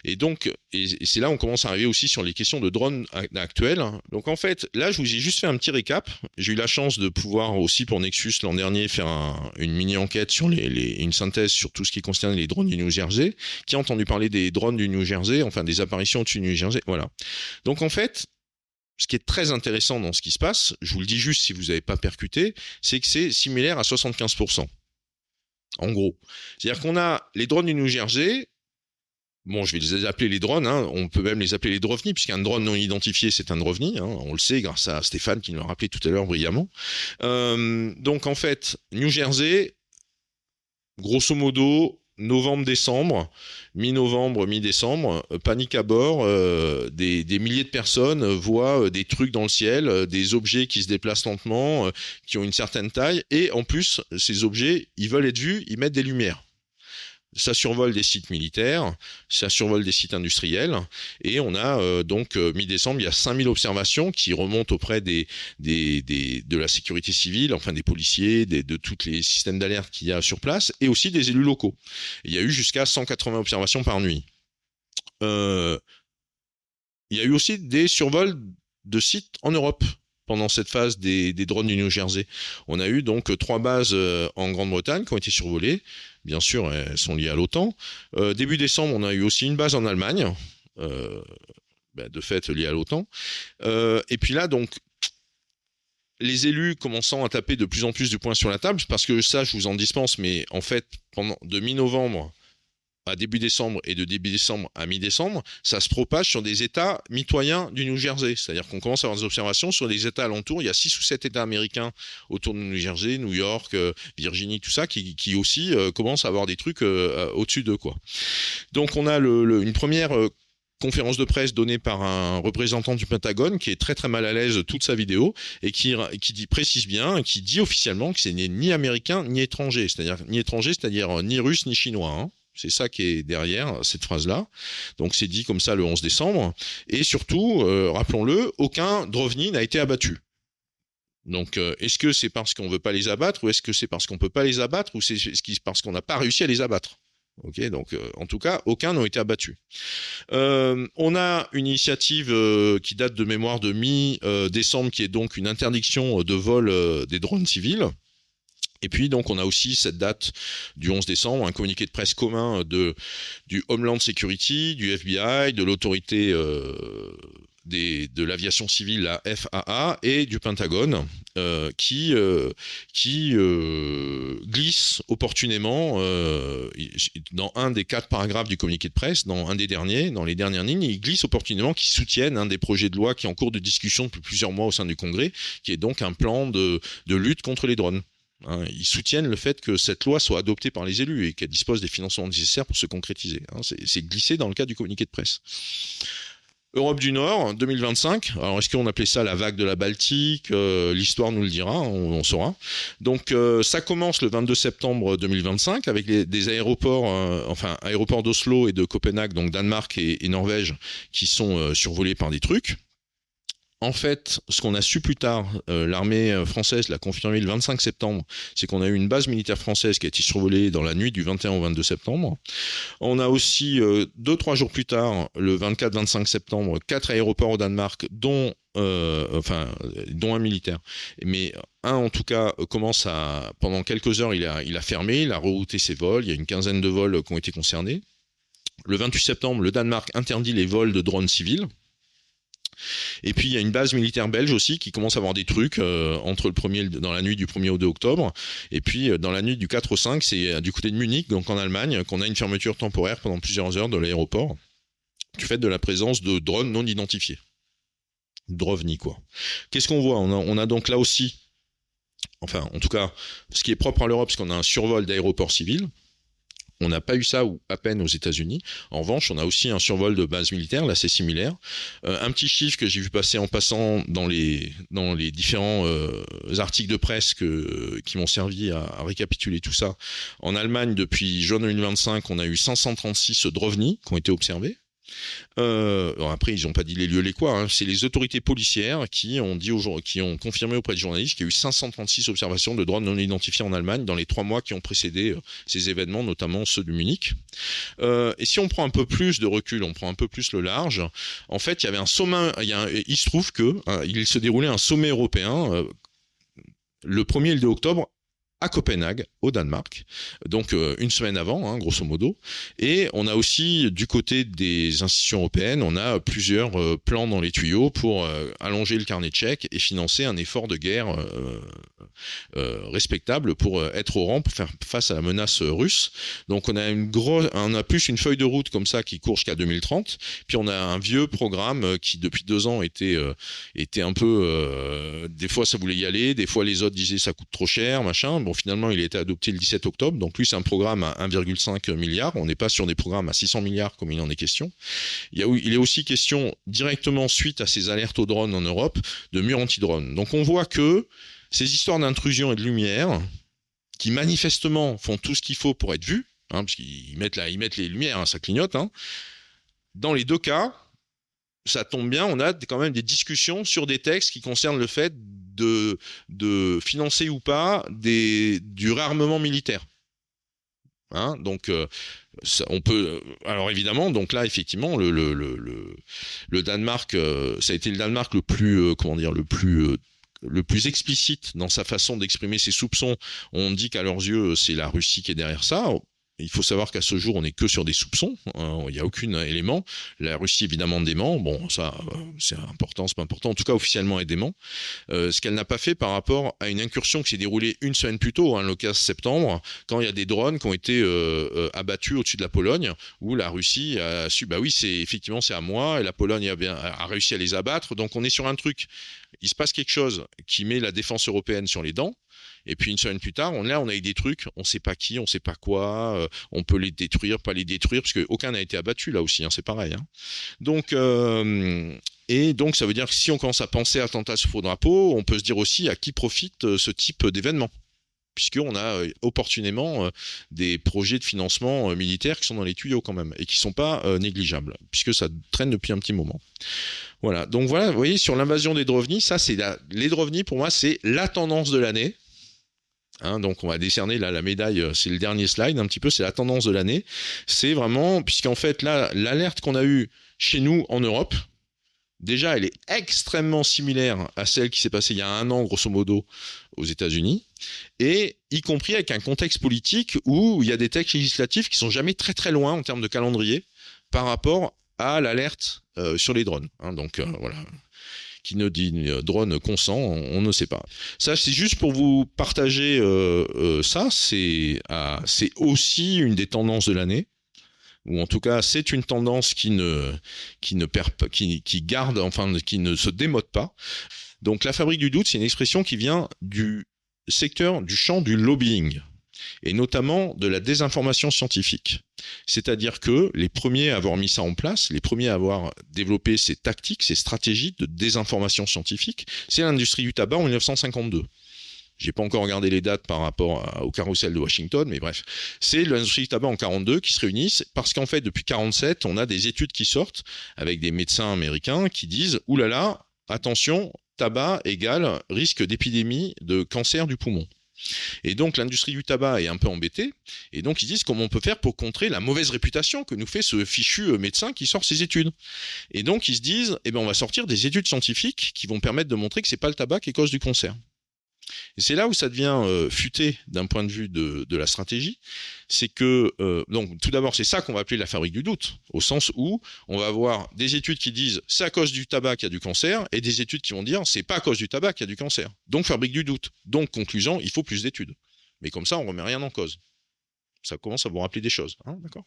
Speaker 1: Et donc, et c'est là où on commence à arriver aussi sur les questions de drones actuels. Donc en fait, là, je vous ai juste fait un petit récap. J'ai eu la chance de pouvoir aussi pour Nexus l'an dernier faire une mini-enquête sur une synthèse sur tout ce qui concerne les drones du New Jersey. Qui a entendu parler des drones du New Jersey, enfin des apparitions au-dessus du New Jersey, voilà. Donc en fait, ce qui est très intéressant dans ce qui se passe, je vous le dis juste si vous n'avez pas percuté, c'est que c'est similaire à 75%. En gros. C'est-à-dire qu'on a les drones du New Jersey, bon, je vais les appeler les drones, hein, on peut même les appeler les drovnis, puisqu'un drone non identifié, c'est un drovni, hein, on le sait grâce à Stéphane qui nous l'a rappelé tout à l'heure brillamment. Donc en fait, New Jersey, grosso modo, novembre-décembre, mi-novembre, mi-décembre, panique à bord, des milliers de personnes voient des trucs dans le ciel, des objets qui se déplacent lentement, qui ont une certaine taille, et en plus, ces objets, ils veulent être vus, ils mettent des lumières. Ça survole des sites militaires, ça survole des sites industriels, et on a donc mi-décembre, il y a 5000 observations qui remontent auprès de la sécurité civile, enfin des policiers, de tous les systèmes d'alerte qu'il y a sur place, et aussi des élus locaux. Il y a eu jusqu'à 180 observations par nuit. Il y a eu aussi des survols de sites en Europe pendant cette phase des drones du New Jersey. On a eu donc 3 bases en Grande-Bretagne qui ont été survolées. Bien sûr, elles sont liées à l'OTAN. Début décembre, on a eu aussi une base en Allemagne, de fait liée à l'OTAN. Et puis là, donc, les élus commençant à taper de plus en plus du poing sur la table, parce que ça, je vous en dispense, mais en fait, de mi-novembre à début décembre et de début décembre à mi-décembre, ça se propage sur des États mitoyens du New Jersey. C'est-à-dire qu'on commence à avoir des observations sur les États alentours. Il y a 6 ou 7 États américains autour du New Jersey, New York, Virginie, tout ça, qui aussi commencent à avoir des trucs au-dessus d'eux, quoi. Donc on a une première conférence de presse donnée par un représentant du Pentagone qui est très très mal à l'aise de toute sa vidéo et qui précise bien, qui dit officiellement que c'est ni américain ni étranger, c'est-à-dire ni russe ni chinois, hein. C'est ça qui est derrière cette phrase-là. Donc c'est dit comme ça le 11 décembre. Et surtout, rappelons-le, aucun Drovny n'a été abattu. Donc est-ce que c'est parce qu'on veut pas les abattre, ou est-ce que c'est parce qu'on peut pas les abattre, ou c'est parce qu'on n'a pas réussi à les abattre? Ok, donc en tout cas, aucun n'a été abattu. On a une initiative qui date de mémoire de mi-décembre, qui est donc une interdiction de vol des drones civils. Et puis donc on a aussi cette date du 11 décembre, un communiqué de presse commun du Homeland Security, du FBI, de l'autorité de l'aviation civile, la FAA, et du Pentagone, qui glisse opportunément dans un des 4 paragraphes du communiqué de presse, dans les dernières lignes, il glisse opportunément qu'ils soutiennent un des projets de loi qui est en cours de discussion depuis plusieurs mois au sein du Congrès, qui est donc un plan de lutte contre les drones. Hein, ils soutiennent le fait que cette loi soit adoptée par les élus et qu'elle dispose des financements nécessaires pour se concrétiser. Hein, c'est glissé dans le cadre du communiqué de presse. Europe du Nord, 2025. Alors, est-ce qu'on appelait ça la vague de la Baltique? L'histoire nous le dira, on saura. Donc, ça commence le 22 septembre 2025 avec des aéroports, aéroports d'Oslo et de Copenhague, donc Danemark et Norvège, qui sont survolés par des trucs. En fait, ce qu'on a su plus tard, l'armée française l'a confirmé le 25 septembre, c'est qu'on a eu une base militaire française qui a été survolée dans la nuit du 21 au 22 septembre. On a aussi, 2-3 jours plus tard, le 24-25 septembre, 4 aéroports au Danemark, dont un militaire. Mais un, en tout cas, pendant quelques heures, il a fermé, il a rerouté ses vols, il y a une quinzaine de vols qui ont été concernés. Le 28 septembre, le Danemark interdit les vols de drones civils. Et puis il y a une base militaire belge aussi qui commence à avoir des trucs dans la nuit du 1er au 2 octobre. Et puis dans la nuit du 4 au 5, c'est du côté de Munich, donc en Allemagne, qu'on a une fermeture temporaire pendant plusieurs heures de l'aéroport du fait de la présence de drones non identifiés. Drovny, quoi. Qu'est-ce qu'on voit ? On a donc là aussi, enfin en tout cas, ce qui est propre à l'Europe, c'est qu'on a un survol d'aéroports civils. On n'a pas eu ça, ou à peine, aux États-Unis. En revanche, on a aussi un survol de bases militaires, là c'est similaire. Un petit chiffre que j'ai vu passer en passant dans les différents articles de presse qui m'ont servi à récapituler tout ça. En Allemagne, depuis juin 2025, on a eu 536 Drovny qui ont été observés. Après, ils n'ont pas dit les lieux, les quoi. Hein. C'est les autorités policières qui ont confirmé auprès de journalistes qu'il y a eu 536 observations de drones non identifiés en Allemagne dans les 3 mois qui ont précédé ces événements, notamment ceux de Munich. Et si on prend un peu plus de recul, on prend un peu plus le large. En fait, il y avait un sommet. Il se trouve que il se déroulait un sommet européen le 1er et le 2 octobre. À Copenhague, au Danemark, donc une semaine avant, hein, grosso modo. Et on a aussi, du côté des institutions européennes, on a plusieurs plans dans les tuyaux pour allonger le carnet de chèques et financer un effort de guerre respectable pour être au rang, pour faire face à la menace russe. Donc on a plus une feuille de route comme ça qui court jusqu'à 2030. Puis on a un vieux programme qui, depuis 2 ans, était un peu... des fois, ça voulait y aller, des fois, les autres disaient ça coûte trop cher, machin. Bon, finalement, il a été adopté le 17 octobre. Donc, lui, c'est un programme à 1,5 milliard. On n'est pas sur des programmes à 600 milliards comme il en est question. Il est aussi question, directement suite à ces alertes aux drones en Europe, de murs anti-drones. Donc, on voit que ces histoires d'intrusion et de lumière, qui manifestement font tout ce qu'il faut pour être vus, hein, parce qu'ils mettent les lumières, hein, ça clignote, hein. Dans les 2 cas, ça tombe bien, on a quand même des discussions sur des textes qui concernent le fait de financer ou pas du réarmement militaire. Hein, donc on peut, alors évidemment, donc là effectivement le Danemark, ça a été le Danemark le plus explicite dans sa façon d'exprimer ses soupçons. On dit qu'à leurs yeux c'est la Russie qui est derrière ça. il faut savoir qu'à ce jour, on n'est que sur des soupçons. Il n'y a aucun élément. La Russie, évidemment, dément. Bon, ça, c'est important, c'est pas important. En tout cas, officiellement, elle dément. Ce qu'elle n'a pas fait par rapport à une incursion qui s'est déroulée une semaine plus tôt, le 15 septembre, quand il y a des drones qui ont été abattus au-dessus de la Pologne, où la Russie a su, bah oui, effectivement, c'est à moi, et la Pologne a réussi à les abattre. Donc, on est sur un truc. Il se passe quelque chose qui met la défense européenne sur les dents. Et puis une semaine plus tard, on a eu des trucs, on sait pas qui, on sait pas quoi, on peut les détruire, pas les détruire, parce qu'aucun n'a été abattu là aussi, c'est pareil. Donc, et donc ça veut dire que si on commence à penser à attentat sous faux drapeau, on peut se dire aussi à qui profite ce type d'événement, puisqu'on a opportunément des projets de financement militaire qui sont dans les tuyaux quand même, et qui sont pas négligeables, puisque ça traîne depuis un petit moment. Voilà, donc voilà, vous voyez, sur l'invasion des Drovny, ça c'est les Drovny, pour moi, c'est la tendance de l'année. Donc on va décerner là la médaille, c'est le dernier slide un petit peu, c'est la tendance de l'année. C'est vraiment, puisqu'en fait là, l'alerte qu'on a eue chez nous en Europe, déjà elle est extrêmement similaire à celle qui s'est passée il y a un an grosso modo aux États-Unis, et y compris avec un contexte politique où il y a des textes législatifs qui sont jamais très très loin en termes de calendrier par rapport à l'alerte sur les drones. Donc voilà. Qui ne dit drone consent, on ne sait pas. Ça, c'est juste pour vous partager ça. C'est aussi une des tendances de l'année, ou en tout cas, c'est une tendance qui garde, enfin, qui ne se démode pas. Donc, la fabrique du doute, c'est une expression qui vient du champ du lobbying, et notamment de la désinformation scientifique. C'est-à-dire que les premiers à avoir mis ça en place, les premiers à avoir développé ces tactiques, ces stratégies de désinformation scientifique, c'est l'industrie du tabac en 1952. J'ai pas encore regardé les dates par rapport au carrousel de Washington, mais bref. C'est l'industrie du tabac en 42 qui se réunissent parce qu'en fait, depuis 47, on a des études qui sortent avec des médecins américains qui disent « Oulala, attention, tabac égale risque d'épidémie de cancer du poumon ». Et donc l'industrie du tabac est un peu embêtée, et donc ils disent comment on peut faire pour contrer la mauvaise réputation que nous fait ce fichu médecin qui sort ses études. Et donc ils se disent, on va sortir des études scientifiques qui vont permettre de montrer que c'est pas le tabac qui cause du cancer. Et c'est là où ça devient futé d'un point de vue de la stratégie, c'est que, donc tout d'abord c'est ça qu'on va appeler la fabrique du doute, au sens où on va avoir des études qui disent c'est à cause du tabac qu'il y a du cancer, et des études qui vont dire c'est pas à cause du tabac qu'il y a du cancer. Donc fabrique du doute. Donc conclusion, il faut plus d'études. Mais comme ça on remet rien en cause. Ça commence à vous rappeler des choses, d'accord ?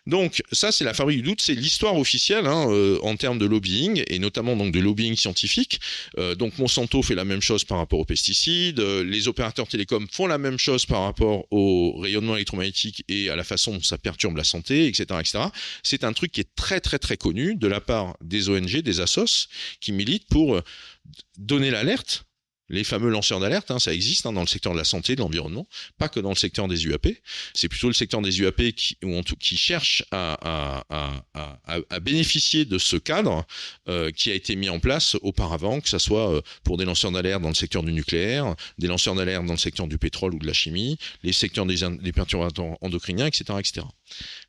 Speaker 1: Donc ça c'est la fabrique du doute, c'est l'histoire officielle en termes de lobbying, et notamment donc de lobbying scientifique. Donc Monsanto fait la même chose par rapport aux pesticides, les opérateurs télécoms font la même chose par rapport au rayonnement électromagnétique et à la façon dont ça perturbe la santé, etc., etc. C'est un truc qui est très très très connu de la part des ONG, des assos, qui militent pour donner l'alerte. Les fameux lanceurs d'alerte, ça existe dans le secteur de la santé, de l'environnement, pas que dans le secteur des UAP. C'est plutôt le secteur des UAP qui cherche à bénéficier de ce cadre qui a été mis en place auparavant, que ce soit pour des lanceurs d'alerte dans le secteur du nucléaire, des lanceurs d'alerte dans le secteur du pétrole ou de la chimie, les secteurs des perturbateurs endocriniens, etc., etc.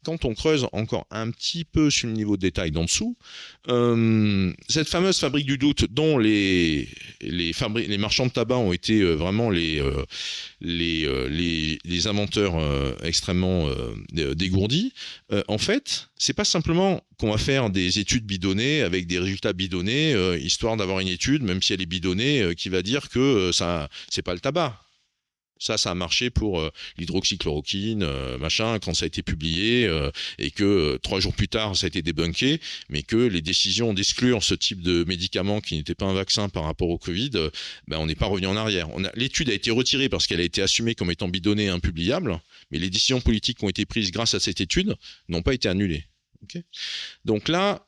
Speaker 1: Quand on creuse encore un petit peu sur le niveau de détail d'en dessous, cette fameuse fabrique du doute dont les marchands de tabac ont été vraiment les inventeurs extrêmement dégourdis, en fait, c'est pas simplement qu'on va faire des études bidonnées avec des résultats bidonnés, histoire d'avoir une étude, même si elle est bidonnée, qui va dire que ça, c'est pas le tabac. Ça a marché pour l'hydroxychloroquine, quand ça a été publié, et que 3 jours plus tard, ça a été débunké, mais que les décisions d'exclure ce type de médicament qui n'était pas un vaccin par rapport au Covid, on n'est pas revenu en arrière. L'étude a été retirée parce qu'elle a été assumée comme étant bidonnée et impubliable, mais les décisions politiques qui ont été prises grâce à cette étude n'ont pas été annulées. Okay. Donc là,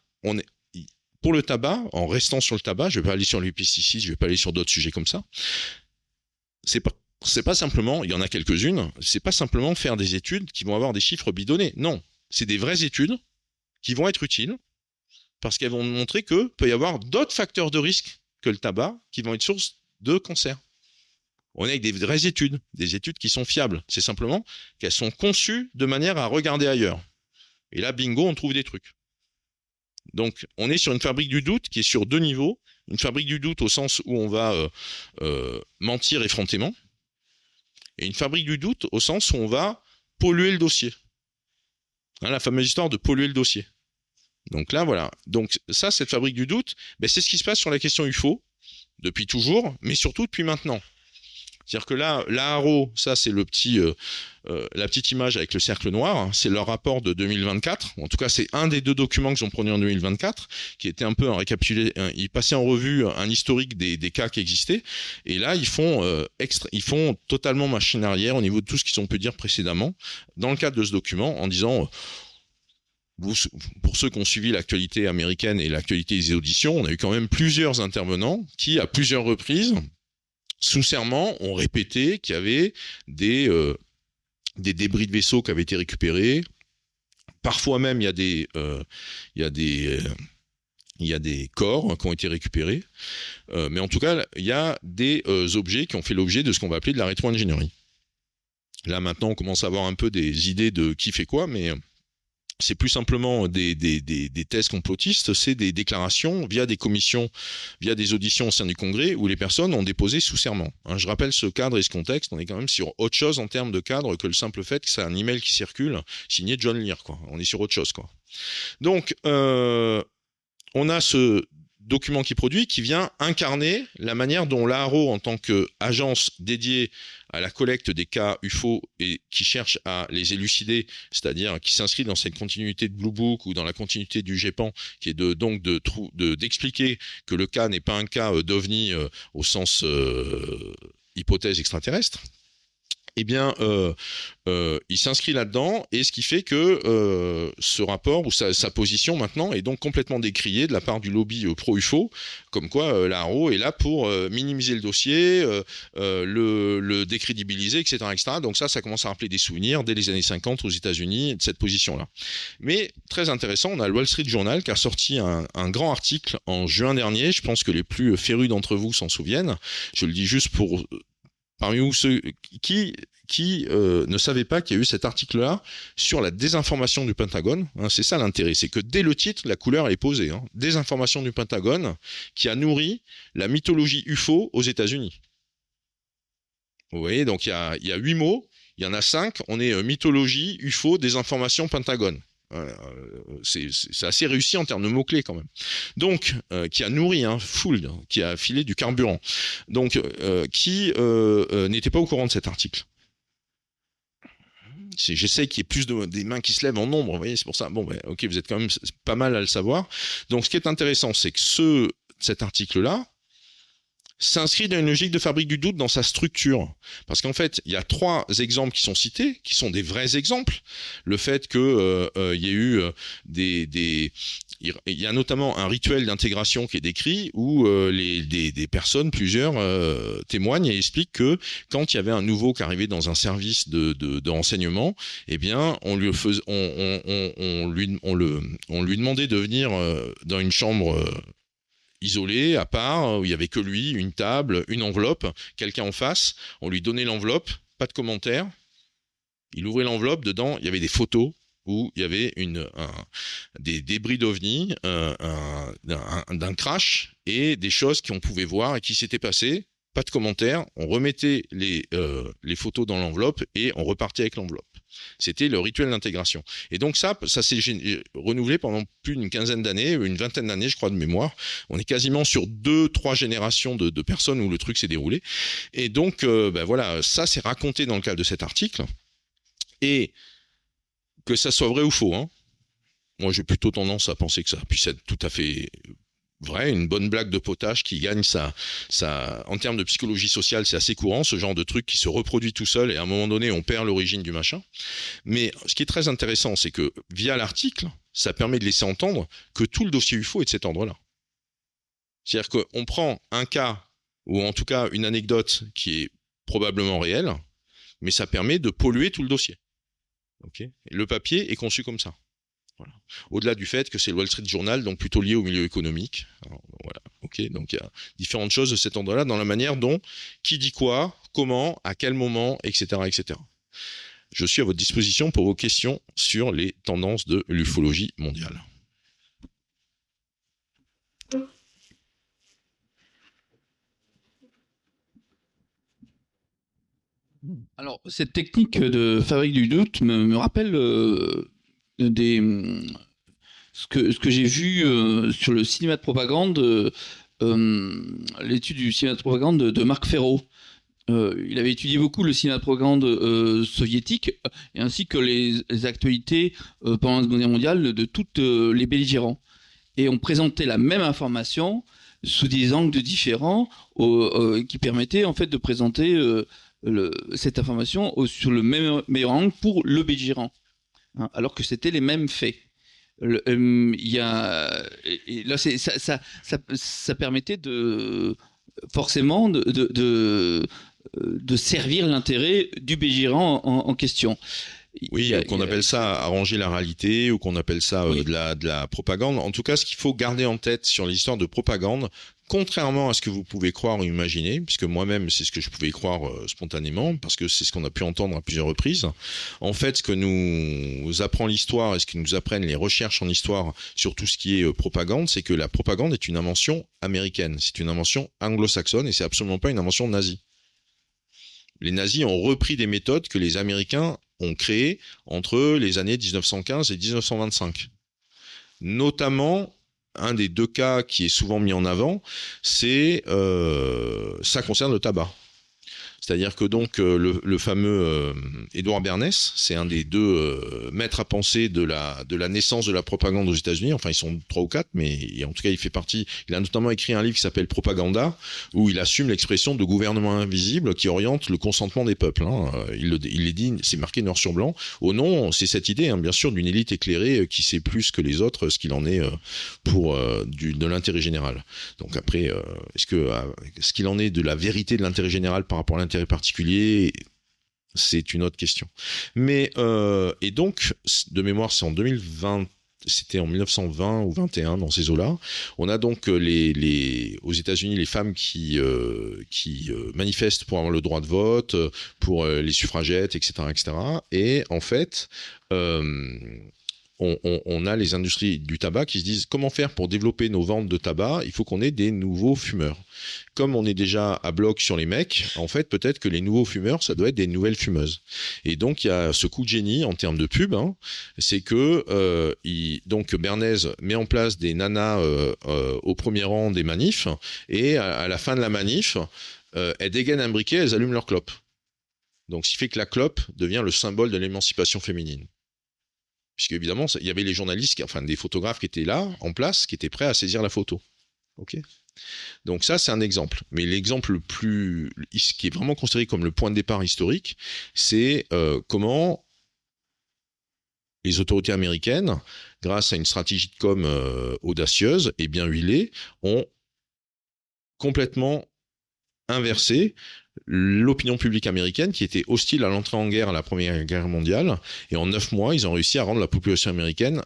Speaker 1: pour le tabac, en restant sur le tabac, je ne vais pas aller sur les pesticides, je ne vais pas aller sur d'autres sujets comme ça, c'est pas simplement, il y en a quelques-unes, c'est pas simplement faire des études qui vont avoir des chiffres bidonnés. Non, c'est des vraies études qui vont être utiles parce qu'elles vont montrer que peut y avoir d'autres facteurs de risque que le tabac qui vont être source de cancer. On est avec des vraies études, des études qui sont fiables. C'est simplement qu'elles sont conçues de manière à regarder ailleurs. Et là, bingo, on trouve des trucs. Donc, on est sur une fabrique du doute qui est sur 2 niveaux. Une fabrique du doute au sens où on va mentir effrontément. Et une fabrique du doute au sens où on va polluer le dossier. Hein, la fameuse histoire de polluer le dossier. Donc là, voilà. Donc ça, cette fabrique du doute, ben, c'est ce qui se passe sur la question UFO depuis toujours, mais surtout depuis maintenant. C'est-à-dire que là, l'ARO, ça c'est la petite image avec le cercle noir, hein, c'est leur rapport de 2024. En tout cas, c'est un des deux documents qu'ils ont produit en 2024, qui était un peu un récapitulé. Ils passaient en revue un historique des cas qui existaient. Et là, ils font totalement machine arrière au niveau de tout ce qu'ils ont pu dire précédemment dans le cadre de ce document, en disant. Pour ceux qui ont suivi l'actualité américaine et l'actualité des auditions, on a eu quand même plusieurs intervenants qui, à plusieurs reprises, sous serment, ont répété qu'il y avait des débris de vaisseaux qui avaient été récupérés. Parfois même, il y a des corps qui ont été récupérés. Mais en tout cas, il y a des objets qui ont fait l'objet de ce qu'on va appeler de la rétro-ingénierie. Là, maintenant, on commence à avoir un peu des idées de qui fait quoi, mais c'est plus simplement des thèses complotistes, c'est des déclarations via des commissions, via des auditions au sein du Congrès où les personnes ont déposé sous serment. Hein, je rappelle ce cadre et ce contexte, on est quand même sur autre chose en termes de cadre que le simple fait que c'est un email qui circule signé John Lear, quoi. On est sur autre chose, quoi. Donc, on a ce document qui produit, qui vient incarner la manière dont l'ARO, en tant qu'agence dédiée à la collecte des cas UFO et qui cherche à les élucider, c'est-à-dire qui s'inscrit dans cette continuité de Blue Book ou dans la continuité du GEPAN, qui est d'expliquer que le cas n'est pas un cas d'OVNI au sens hypothèse extraterrestre. Eh bien, il s'inscrit là-dedans, et ce qui fait que ce rapport ou sa position maintenant est donc complètement décriée de la part du lobby pro-UFO, comme quoi l'ARO est là pour minimiser le dossier, le décrédibiliser, etc., etc. Donc ça commence à rappeler des souvenirs dès les années 50 aux États-Unis de cette position-là. Mais très intéressant, on a le Wall Street Journal qui a sorti un grand article en juin dernier. Je pense que les plus férus d'entre vous s'en souviennent. Je le dis juste pour parmi vous ceux qui ne savaient pas qu'il y a eu cet article-là sur la désinformation du Pentagone. Hein, c'est ça l'intérêt, c'est que dès le titre, la couleur est posée. Hein. Désinformation du Pentagone qui a nourri la mythologie UFO aux États-Unis. Vous voyez, donc il y a 8 mots, il y en a 5, on est mythologie, UFO, désinformation, Pentagone. C'est assez réussi en termes de mots-clés quand même. Donc, qui a nourri full, qui a filé du carburant. Donc, qui n'était pas au courant de cet article. J'essaie qu'il y ait plus des mains qui se lèvent en nombre, vous voyez, c'est pour ça. Bon, ben, ok, vous êtes quand même pas mal à le savoir. Donc, ce qui est intéressant, c'est que cet article-là s'inscrit dans une logique de fabrique du doute dans sa structure. Parce qu'en fait, il y a 3 exemples qui sont cités, qui sont des vrais exemples. Le fait que il y a eu il y a notamment un rituel d'intégration qui est décrit où des personnes, plusieurs, témoignent et expliquent que quand il y avait un nouveau qui arrivait dans un service de renseignement, eh bien, on lui demandait de venir dans une chambre isolé, à part, où il y avait que lui, une table, une enveloppe, quelqu'un en face, on lui donnait l'enveloppe, pas de commentaire, il ouvrait l'enveloppe, dedans il y avait des photos où il y avait des débris d'OVNI, d'un crash et des choses qu'on pouvait voir et qui s'étaient passées, pas de commentaire, on remettait les photos dans l'enveloppe et on repartait avec l'enveloppe. C'était le rituel d'intégration. Et donc ça s'est renouvelé pendant plus d'une quinzaine d'années, une vingtaine d'années, je crois, de mémoire. On est quasiment sur 2-3 générations de personnes où le truc s'est déroulé. Et donc, voilà, ça c'est raconté dans le cadre de cet article. Et que ça soit vrai ou faux, hein. Moi, j'ai plutôt tendance à penser que ça puisse être tout à fait vrai, une bonne blague de potage qui gagne en termes de psychologie sociale, c'est assez courant, ce genre de truc qui se reproduit tout seul et à un moment donné, on perd l'origine du machin. Mais ce qui est très intéressant, c'est que via l'article, ça permet de laisser entendre que tout le dossier UFO est de cet ordre-là. C'est-à-dire qu'on prend un cas, ou en tout cas une anecdote qui est probablement réelle, mais ça permet de polluer tout le dossier. Okay. Le papier est conçu comme ça. Voilà. Au-delà du fait que c'est le Wall Street Journal, donc plutôt lié au milieu économique. Alors, voilà. Okay. Donc il y a différentes choses de cet ordre-là dans la manière dont qui dit quoi, comment, à quel moment, etc., etc. Je suis à votre disposition pour vos questions sur les tendances de l'ufologie mondiale.
Speaker 2: Alors, cette technique de fabrique du doute me rappelle des, ce que j'ai vu sur le cinéma de propagande, l'étude du cinéma de propagande de Marc Ferro. Il avait étudié beaucoup le cinéma de propagande soviétique et ainsi que les actualités pendant la Seconde Guerre mondiale de toutes les belligérants. Et on présentait la même information sous des angles différents qui permettaient en fait de présenter cette information sur le meilleur angle pour le belligérant, hein, alors que c'était les mêmes faits. Il y a et là ça permettait de forcément de servir l'intérêt du belligérant en question.
Speaker 1: Oui, qu'on appelle ça arranger la réalité ou qu'on appelle ça
Speaker 2: Oui.
Speaker 1: de la propagande. En tout cas, ce qu'il faut garder en tête sur les histoires de propagande, contrairement à ce que vous pouvez croire ou imaginer, puisque moi-même c'est ce que je pouvais croire spontanément, parce que c'est ce qu'on a pu entendre à plusieurs reprises. En fait, ce que nous apprend l'histoire et ce que nous apprennent les recherches en histoire sur tout ce qui est propagande, c'est que la propagande est une invention américaine, c'est une invention anglo-saxonne et c'est absolument pas une invention nazie. Les nazis ont repris des méthodes que les Américains ont créées entre les années 1915 et 1925. Notamment, un des deux cas qui est souvent mis en avant, c'est ça concerne le tabac. C'est-à-dire que donc le fameux Édouard Bernays, c'est un des deux maîtres à penser de la naissance de la propagande aux États-Unis. Enfin, ils sont 3 ou 4, mais en tout cas, il fait partie. Il a notamment écrit un livre qui s'appelle Propaganda, où il assume l'expression de gouvernement invisible qui oriente le consentement des peuples. Hein. Il est dit, c'est marqué noir sur blanc. Au nom, c'est cette idée, hein, bien sûr, d'une élite éclairée qui sait plus que les autres ce qu'il en est pour de l'intérêt général. Donc après, ce qu'il en est de la vérité de l'intérêt général par rapport à l'intérêt particulier, c'est une autre question. Mais et donc de mémoire, c'est en 2020, c'était en 1920 ou 21 dans ces eaux-là. On a donc aux États-Unis les femmes qui manifestent pour avoir le droit de vote, pour les suffragettes, etc., etc. Et en fait, on a les industries du tabac qui se disent comment faire pour développer nos ventes de tabac, il faut qu'on ait des nouveaux fumeurs. Comme on est déjà à bloc sur les mecs, en fait, peut-être que les nouveaux fumeurs, ça doit être des nouvelles fumeuses. Et donc, il y a ce coup de génie en termes de pub, hein, c'est que donc Bernays met en place des nanas au premier rang des manifs, et à la fin de la manif, elles dégainent un briquet, elles allument leur clope. Donc, ce qui fait que la clope devient le symbole de l'émancipation féminine. Puisque évidemment, il y avait les journalistes, enfin des photographes qui étaient là, en place, qui étaient prêts à saisir la photo. Ok. Donc ça, c'est un exemple. Mais l'exemple le plus, qui est vraiment considéré comme le point de départ historique, c'est comment les autorités américaines, grâce à une stratégie de com audacieuse et bien huilée, ont complètement inversé l'opinion publique américaine qui était hostile à l'entrée en guerre à la Première Guerre mondiale, et en 9 mois ils ont réussi à rendre la population américaine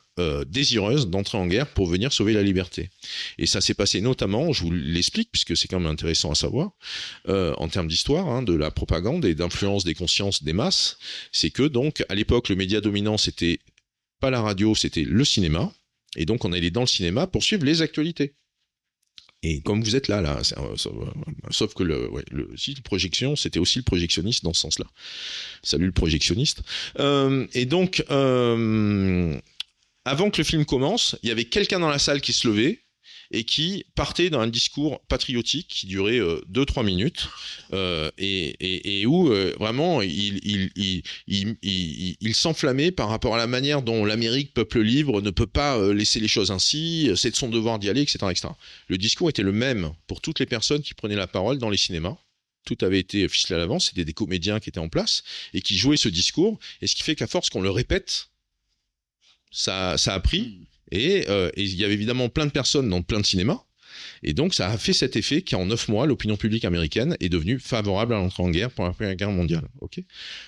Speaker 1: désireuse d'entrer en guerre pour venir sauver la liberté. Et ça s'est passé notamment, je vous l'explique puisque c'est quand même intéressant à savoir, en termes d'histoire, hein, de la propagande et d'influence des consciences des masses, c'est que donc à l'époque le média dominant c'était pas la radio, c'était le cinéma, et donc on allait dans le cinéma pour suivre les actualités. Et comme vous êtes là, sauf que le site de projection, c'était aussi le projectionniste dans ce sens-là. Salut le projectionniste. Et donc, avant que le film commence, il y avait quelqu'un dans la salle qui se levait et qui partait dans un discours patriotique qui durait 2-3 minutes et où vraiment il s'enflammait par rapport à la manière dont l'Amérique, peuple libre, ne peut pas laisser les choses ainsi, c'est de son devoir d'y aller, etc., etc. Le discours était le même pour toutes les personnes qui prenaient la parole dans les cinémas. Tout avait été ficelé à l'avance, c'était des comédiens qui étaient en place et qui jouaient ce discours, et ce qui fait qu'à force qu'on le répète, ça a pris. Et il y avait évidemment plein de personnes dans plein de cinémas. Et donc, ça a fait cet effet qu'en 9 mois, l'opinion publique américaine est devenue favorable à l'entrée en guerre pour la Première Guerre mondiale. Okay,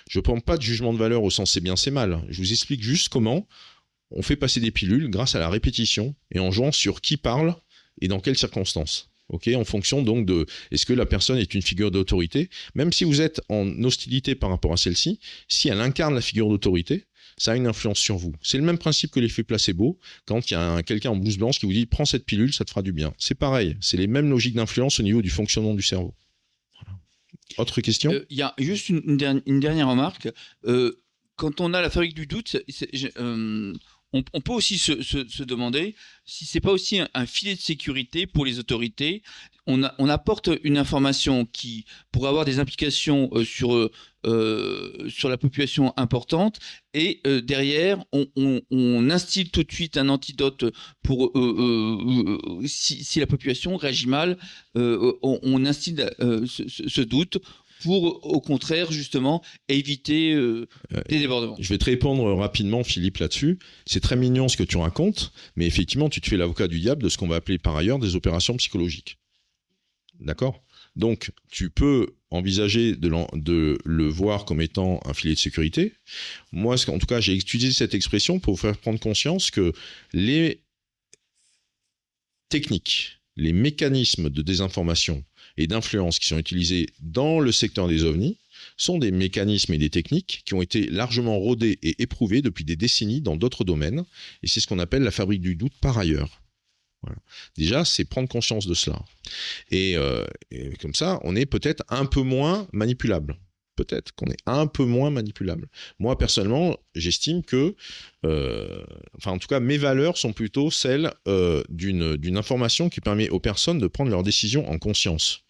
Speaker 1: je ne prends pas de jugement de valeur au sens c'est bien, c'est mal. Je vous explique juste comment on fait passer des pilules grâce à la répétition et en jouant sur qui parle et dans quelles circonstances. Okay, en fonction donc de est-ce que la personne est une figure d'autorité, même si vous êtes en hostilité par rapport à celle-ci, si elle incarne la figure d'autorité, ça a une influence sur vous. C'est le même principe que l'effet placebo, quand il y a quelqu'un en blouse blanche qui vous dit « prends cette pilule, ça te fera du bien ». C'est pareil, c'est les mêmes logiques d'influence au niveau du fonctionnement du cerveau. Voilà. Autre question?
Speaker 2: Il y a juste une dernière remarque. Quand on a la fabrique du doute, on peut aussi se demander si c'est pas aussi un filet de sécurité pour les autorités. On apporte une information qui pourrait avoir des implications sur la population importante, et derrière on instille tout de suite un antidote pour si la population réagit mal, on instille ce doute pour, au contraire, justement, éviter des débordements.
Speaker 1: Je vais te répondre rapidement, Philippe, là-dessus. C'est très mignon ce que tu racontes, mais effectivement, tu te fais l'avocat du diable de ce qu'on va appeler par ailleurs des opérations psychologiques. D'accord? Donc, tu peux envisager de le voir comme étant un filet de sécurité. Moi, en tout cas, j'ai utilisé cette expression pour vous faire prendre conscience que les techniques, les mécanismes de désinformation et d'influence qui sont utilisés dans le secteur des ovnis sont des mécanismes et des techniques qui ont été largement rodés et éprouvés depuis des décennies dans d'autres domaines, et c'est ce qu'on appelle la fabrique du doute par ailleurs. Voilà. Déjà, c'est prendre conscience de cela. Et comme ça, on est peut-être un peu moins manipulable. Peut-être qu'on est un peu moins manipulable. Moi, personnellement, j'estime que, en tout cas, mes valeurs sont plutôt celles d'une information qui permet aux personnes de prendre leurs décisions en conscience,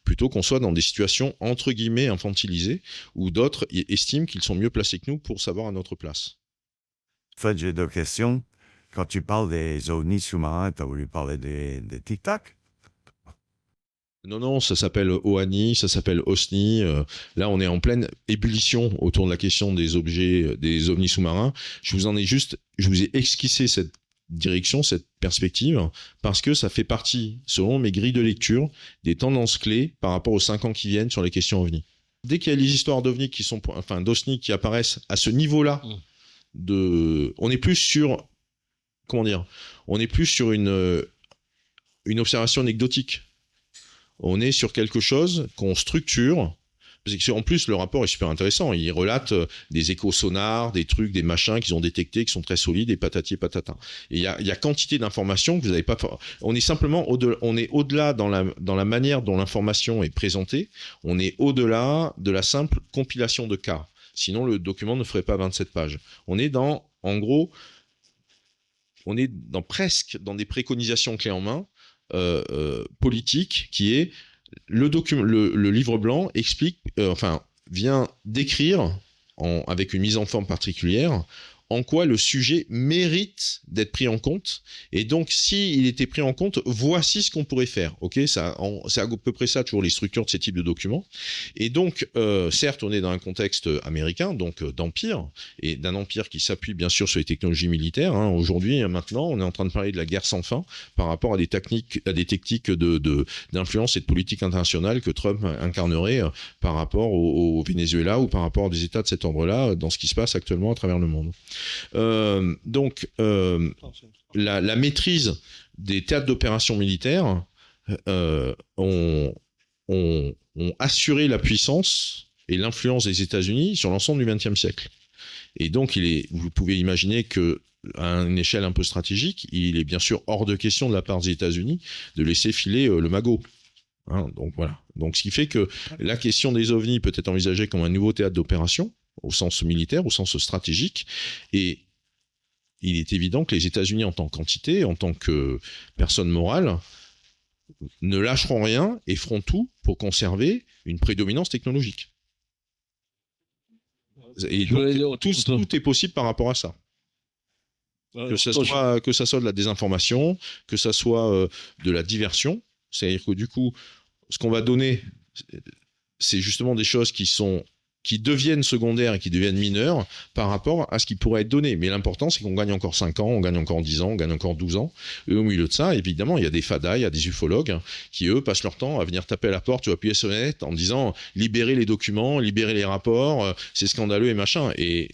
Speaker 1: plutôt qu'on soit dans des situations entre guillemets infantilisées, où d'autres estiment qu'ils sont mieux placés que nous pour savoir à notre place.
Speaker 3: En fait, j'ai deux questions. Quand tu parles des ovnis sous-marins, tu as voulu parler des Tic-Tac?
Speaker 1: Non, ça s'appelle OANI, ça s'appelle OSNI. Là, on est en pleine ébullition autour de la question des objets, des ovnis sous-marins. Je vous ai esquissé cette direction, cette perspective, parce que ça fait partie, selon mes grilles de lecture, des tendances clés par rapport aux 5 ans qui viennent sur les questions ovnis. Dès qu'il y a les histoires d'ovnis d'OSNI qui apparaissent à ce niveau-là, on est plus sur, on est plus sur une observation anecdotique. On est sur quelque chose qu'on structure. Parce que en plus, le rapport est super intéressant. Il relate des échos sonars, des trucs, des machins qu'ils ont détectés, qui sont très solides, et patati et patata. Et il y a quantité d'informations que vous n'avez pas. On est simplement au-delà dans la manière dont l'information est présentée. On est au-delà de la simple compilation de cas. Sinon, le document ne ferait pas 27 pages. On est presque dans des préconisations clés en main. Politique, qui est le livre blanc explique, vient décrire avec une mise en forme particulière en quoi le sujet mérite d'être pris en compte, et donc s'il était pris en compte, voici ce qu'on pourrait faire. Ok, c'est à peu près ça toujours les structures de ces types de documents. Et donc certes, on est dans un contexte américain, donc d'empire, et d'un empire qui s'appuie bien sûr sur les technologies militaires. Aujourd'hui, maintenant, on est en train de parler de la guerre sans fin par rapport à des techniques d'influence et de politique internationale que Trump incarnerait par rapport au Venezuela ou par rapport à des États de cet ordre-là dans ce qui se passe actuellement à travers le monde. La maîtrise des théâtres d'opérations militaires ont assuré la puissance et l'influence des États-Unis sur l'ensemble du XXe siècle. Et donc, vous pouvez imaginer que à une échelle un peu stratégique, il est bien sûr hors de question de la part des États-Unis de laisser filer le magot. Donc voilà. Donc ce qui fait que la question des ovnis peut être envisagée comme un nouveau théâtre d'opération au sens militaire, au sens stratégique, et il est évident que les États-Unis en tant qu'entité, en tant que personne morale, ne lâcheront rien et feront tout pour conserver une prédominance technologique. Et donc, tout est possible par rapport à ça. Que ça soit de la désinformation, que ça soit de la diversion, c'est-à-dire que du coup, ce qu'on va donner, c'est justement des choses qui deviennent secondaires et qui deviennent mineures par rapport à ce qui pourrait être donné. Mais l'important, c'est qu'on gagne encore 5 ans, on gagne encore 10 ans, on gagne encore 12 ans. Et au milieu de ça, évidemment, il y a des fadas, il y a des ufologues qui, eux, passent leur temps à venir taper à la porte ou appuyer sur la sonnette en disant « libérez les documents, libérez les rapports, c'est scandaleux et machin ». Et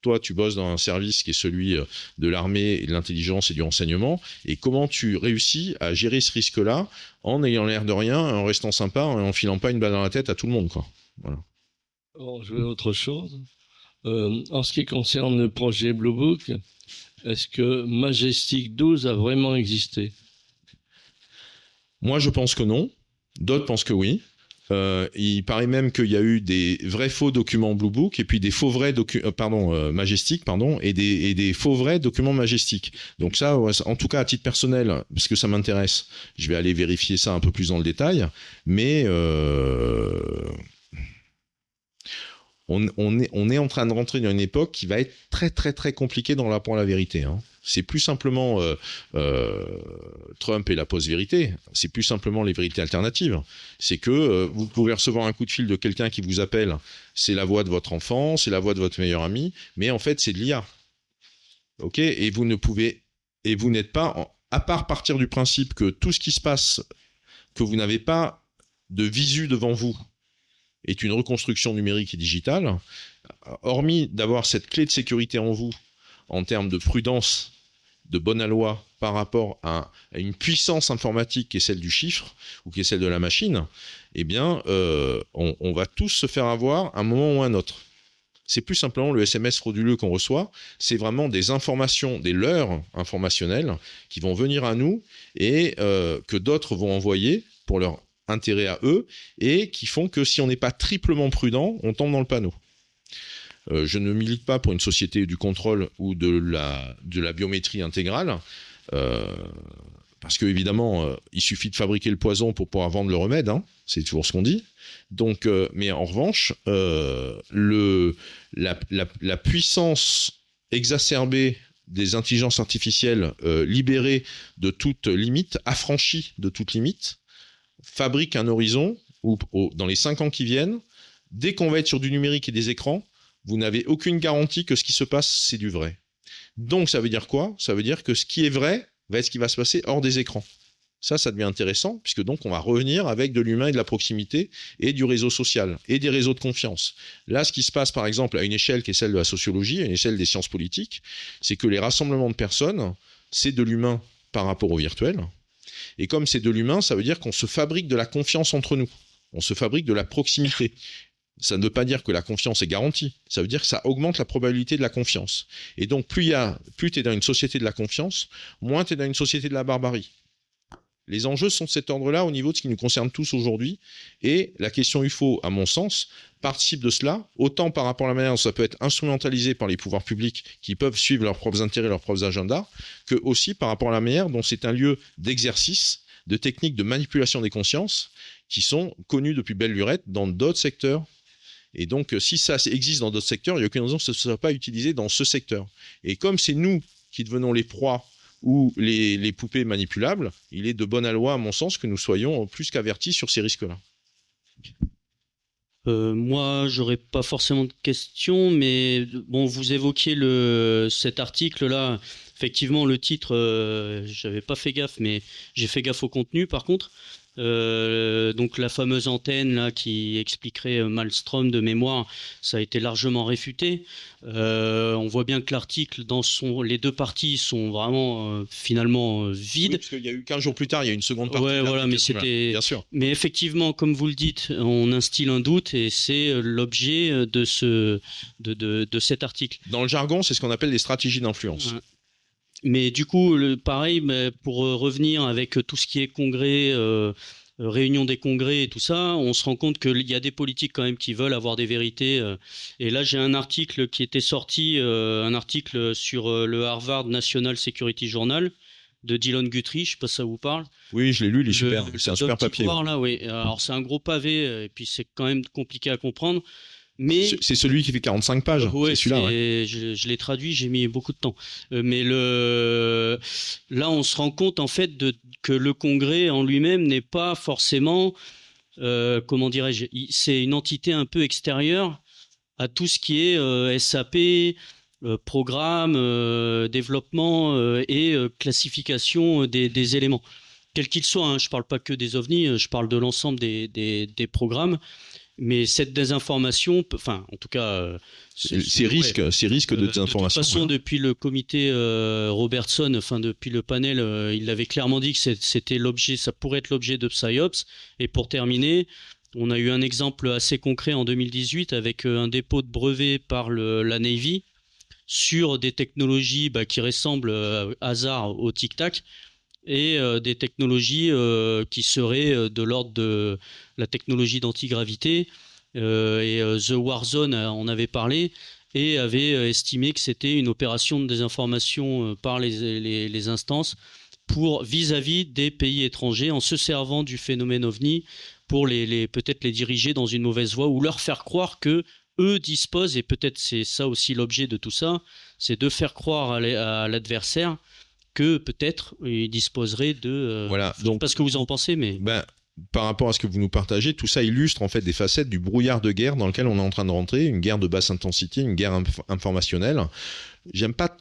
Speaker 1: toi, tu bosses dans un service qui est celui de l'armée, de l'intelligence et du renseignement. Et comment tu réussis à gérer ce risque-là en ayant l'air de rien, en restant sympa, en filant pas une balle dans la tête à tout le monde, quoi. Voilà.
Speaker 4: Alors, je vais autre chose. En ce qui concerne le projet Blue Book, est-ce que Majestic 12 a vraiment existé?
Speaker 1: Moi, je pense que non. D'autres pensent que oui. Il paraît même qu'il y a eu des vrais faux documents Blue Book et puis des faux vrais Majestic, et des faux vrais documents Majestic. Donc ça, en tout cas à titre personnel, parce que ça m'intéresse, je vais aller vérifier ça un peu plus dans le détail. Mais on est en train de rentrer dans une époque qui va être très très très compliquée dans le rapport à la vérité. Hein. C'est plus simplement Trump et la post-vérité, c'est plus simplement les vérités alternatives. C'est que vous pouvez recevoir un coup de fil de quelqu'un qui vous appelle, c'est la voix de votre enfant, c'est la voix de votre meilleur ami, mais en fait c'est de l'IA. Ok ? Et vous n'êtes pas, à part partir du principe que tout ce qui se passe, que vous n'avez pas de visu devant vous, est une reconstruction numérique et digitale, hormis d'avoir cette clé de sécurité en vous, en termes de prudence, de bonne aloi par rapport à une puissance informatique qui est celle du chiffre ou qui est celle de la machine, eh bien, on va tous se faire avoir à un moment ou à un autre. C'est plus simplement le SMS frauduleux qu'on reçoit, c'est vraiment des informations, des leurres informationnelles qui vont venir à nous et que d'autres vont envoyer pour leur intérêt à eux et qui font que si on n'est pas triplement prudent, on tombe dans le panneau. Je ne milite pas pour une société du contrôle ou de la biométrie intégrale, parce que évidemment, il suffit de fabriquer le poison pour pouvoir vendre le remède, hein, c'est toujours ce qu'on dit. Donc, mais en revanche, la puissance exacerbée des intelligences artificielles libérées de toute limite, affranchies de toute limite, fabrique un horizon où, dans les 5 ans qui viennent, dès qu'on va être sur du numérique et des écrans, vous n'avez aucune garantie que ce qui se passe, c'est du vrai. Donc, ça veut dire quoi ? Ça veut dire que ce qui est vrai va être ce qui va se passer hors des écrans. Ça devient intéressant, puisque donc on va revenir avec de l'humain et de la proximité et du réseau social et des réseaux de confiance. Là, ce qui se passe, par exemple, à une échelle qui est celle de la sociologie, à une échelle des sciences politiques, c'est que les rassemblements de personnes, c'est de l'humain par rapport au virtuel. Et comme c'est de l'humain, ça veut dire qu'on se fabrique de la confiance entre nous. On se fabrique de la proximité. Ça ne veut pas dire que la confiance est garantie. Ça veut dire que ça augmente la probabilité de la confiance. Et donc, plus tu es dans une société de la confiance, moins tu es dans une société de la barbarie. Les enjeux sont de cet ordre-là au niveau de ce qui nous concerne tous aujourd'hui. Et la question UFO, à mon sens, participe de cela, autant par rapport à la manière dont ça peut être instrumentalisé par les pouvoirs publics qui peuvent suivre leurs propres intérêts, leurs propres agendas, que aussi par rapport à la manière dont c'est un lieu d'exercice, de techniques de manipulation des consciences qui sont connues depuis belle lurette dans d'autres secteurs. Et donc, si ça existe dans d'autres secteurs, il n'y a aucune raison que ce ne soit pas utilisé dans ce secteur. Et comme c'est nous qui devenons les proies ou les poupées manipulables, il est de bonne loi, à mon sens, que nous soyons plus qu'avertis sur ces risques-là.
Speaker 5: Moi, j'aurais pas forcément de questions, mais bon, vous évoquiez cet article-là. Effectivement, le titre, j'avais pas fait gaffe, mais j'ai fait gaffe au contenu, par contre. Donc la fameuse antenne là qui expliquerait Maelstrom de mémoire, ça a été largement réfuté. On voit bien que l'article les deux parties sont vraiment finalement vides. Oui,
Speaker 1: parce qu'il y a eu 15 jours plus tard, il y a une seconde partie.
Speaker 5: Ouais, voilà, mais c'était.
Speaker 1: Bien sûr.
Speaker 5: Mais effectivement, comme vous le dites, on instille un doute et c'est l'objet de cet article.
Speaker 1: Dans le jargon, c'est ce qu'on appelle les stratégies d'influence.
Speaker 5: Ouais. Mais du coup, pareil, pour revenir avec tout ce qui est congrès, réunion des congrès et tout ça, on se rend compte qu'il y a des politiques quand même qui veulent avoir des vérités. Et là, j'ai un article qui était sorti, un article sur le Harvard National Security Journal de Dylan Guthrie, je sais pas si ça vous parle.
Speaker 1: Oui, je l'ai lu, il est super. C'est un super papier.
Speaker 5: Là, oui. Alors c'est un gros pavé et puis c'est quand même compliqué à comprendre. Mais
Speaker 1: c'est celui qui fait 45 pages.
Speaker 5: Ouais,
Speaker 1: c'est celui-là. Ouais.
Speaker 5: Je l'ai traduit, j'ai mis beaucoup de temps. Mais là, on se rend compte en fait que le Congrès en lui-même n'est pas forcément, comment dirais-je, c'est une entité un peu extérieure à tout ce qui est SAP, programme, développement et classification des éléments, quels qu'ils soient. Hein. Je ne parle pas que des ovnis, je parle de l'ensemble des programmes. Mais cette désinformation, enfin, en tout cas,
Speaker 1: ces risques de désinformation.
Speaker 5: De toute façon, depuis le comité Robertson, enfin depuis le panel, il avait clairement dit que c'était l'objet, ça pourrait être l'objet de Psyops. Et pour terminer, on a eu un exemple assez concret en 2018 avec un dépôt de brevet par la Navy sur des technologies qui ressemblent hasard au Tic Tac. et des technologies qui seraient de l'ordre de la technologie d'antigravité. The Warzone en avait parlé et avait estimé que c'était une opération de désinformation par les instances pour vis-à-vis des pays étrangers en se servant du phénomène OVNI pour peut-être les diriger dans une mauvaise voie ou leur faire croire que eux disposent, et peut-être c'est ça aussi l'objet de tout ça, c'est de faire croire à l'adversaire que peut-être il disposerait de...
Speaker 1: Voilà,
Speaker 5: je sais
Speaker 1: donc
Speaker 5: pas ce que vous en pensez, mais...
Speaker 1: Par rapport à ce que vous nous partagez, tout ça illustre en fait des facettes du brouillard de guerre dans lequel on est en train de rentrer, une guerre de basse intensité, une guerre informationnelle. J'aime pas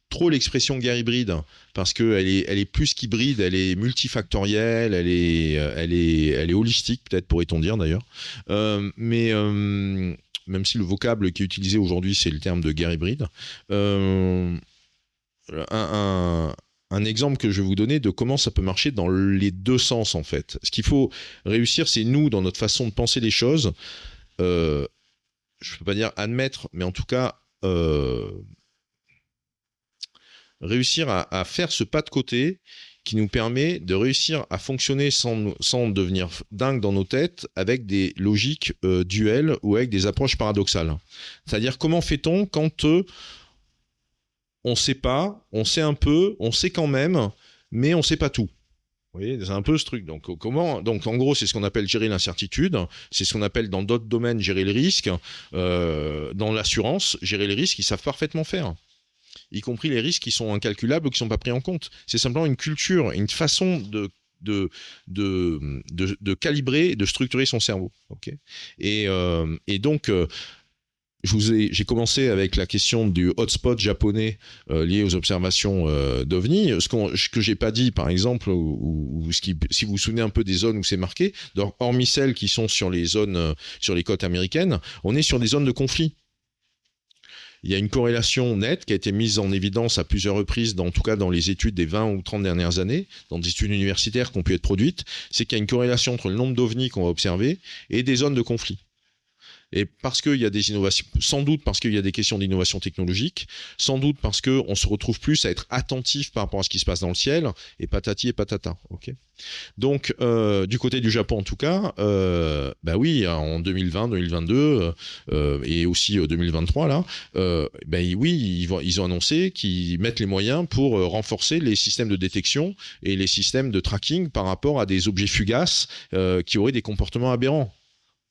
Speaker 1: trop l'expression guerre hybride parce que elle est plus qu'hybride, elle est multifactorielle, elle est holistique peut-être pourrait-on dire d'ailleurs. Même si le vocable qui est utilisé aujourd'hui c'est le terme de guerre hybride. Un exemple que je vais vous donner de comment ça peut marcher dans les deux sens en fait. Ce qu'il faut réussir, c'est nous, dans notre façon de penser les choses, je ne peux pas dire admettre, mais en tout cas réussir à faire ce pas de côté qui nous permet de réussir à fonctionner sans devenir dingue dans nos têtes avec des logiques duelles ou avec des approches paradoxales. C'est-à-dire comment fait-on quand... on sait pas, on sait un peu, on sait quand même, mais on sait pas tout. Vous voyez, c'est un peu ce truc. Donc, en gros, c'est ce qu'on appelle gérer l'incertitude. C'est ce qu'on appelle dans d'autres domaines gérer le risque. Dans l'assurance, gérer les risques, ils savent parfaitement faire. Y compris les risques qui sont incalculables ou qui sont pas pris en compte. C'est simplement une culture, une façon de calibrer, de structurer son cerveau. Okay, et donc, j'ai commencé avec la question du hotspot japonais lié aux observations d'OVNI. Ce que j'ai pas dit, par exemple, si vous vous souvenez un peu des zones où c'est marqué, hormis celles qui sont sur les zones, sur les côtes américaines, on est sur des zones de conflit. Il y a une corrélation nette qui a été mise en évidence à plusieurs reprises, en tout cas dans les études des 20 ou 30 dernières années, dans des études universitaires qui ont pu être produites, c'est qu'il y a une corrélation entre le nombre d'OVNI qu'on va observer et des zones de conflit. Et parce qu'il y a des innovations, sans doute parce qu'il y a des questions d'innovation technologique, sans doute parce qu'on se retrouve plus à être attentif par rapport à ce qui se passe dans le ciel, et patati et patata. Okay, donc, du côté du Japon en tout cas, oui, en 2020, 2022 et aussi 2023, là, oui, ils ont annoncé qu'ils mettent les moyens pour renforcer les systèmes de détection et les systèmes de tracking par rapport à des objets fugaces qui auraient des comportements aberrants.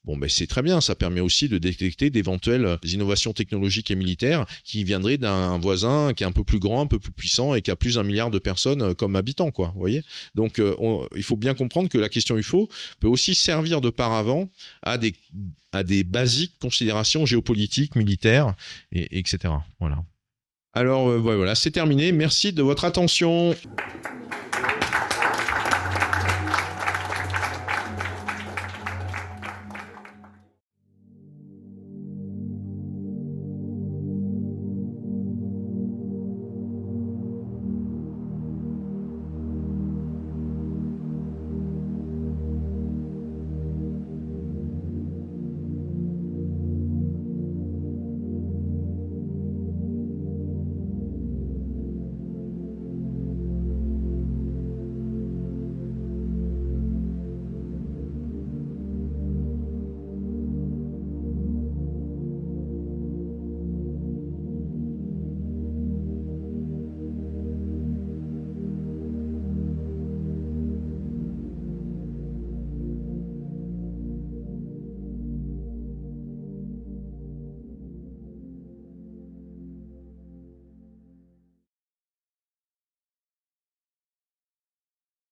Speaker 1: Bon, c'est très bien, ça permet aussi de détecter d'éventuelles innovations technologiques et militaires qui viendraient d'un voisin qui est un peu plus grand, un peu plus puissant et qui a plus d'1 milliard de personnes comme habitants, quoi, vous voyez. Donc, il faut bien comprendre que la question UFO peut aussi servir de paravent à des basiques considérations géopolitiques, militaires, etc. Voilà. Alors, voilà, c'est terminé. Merci de votre attention.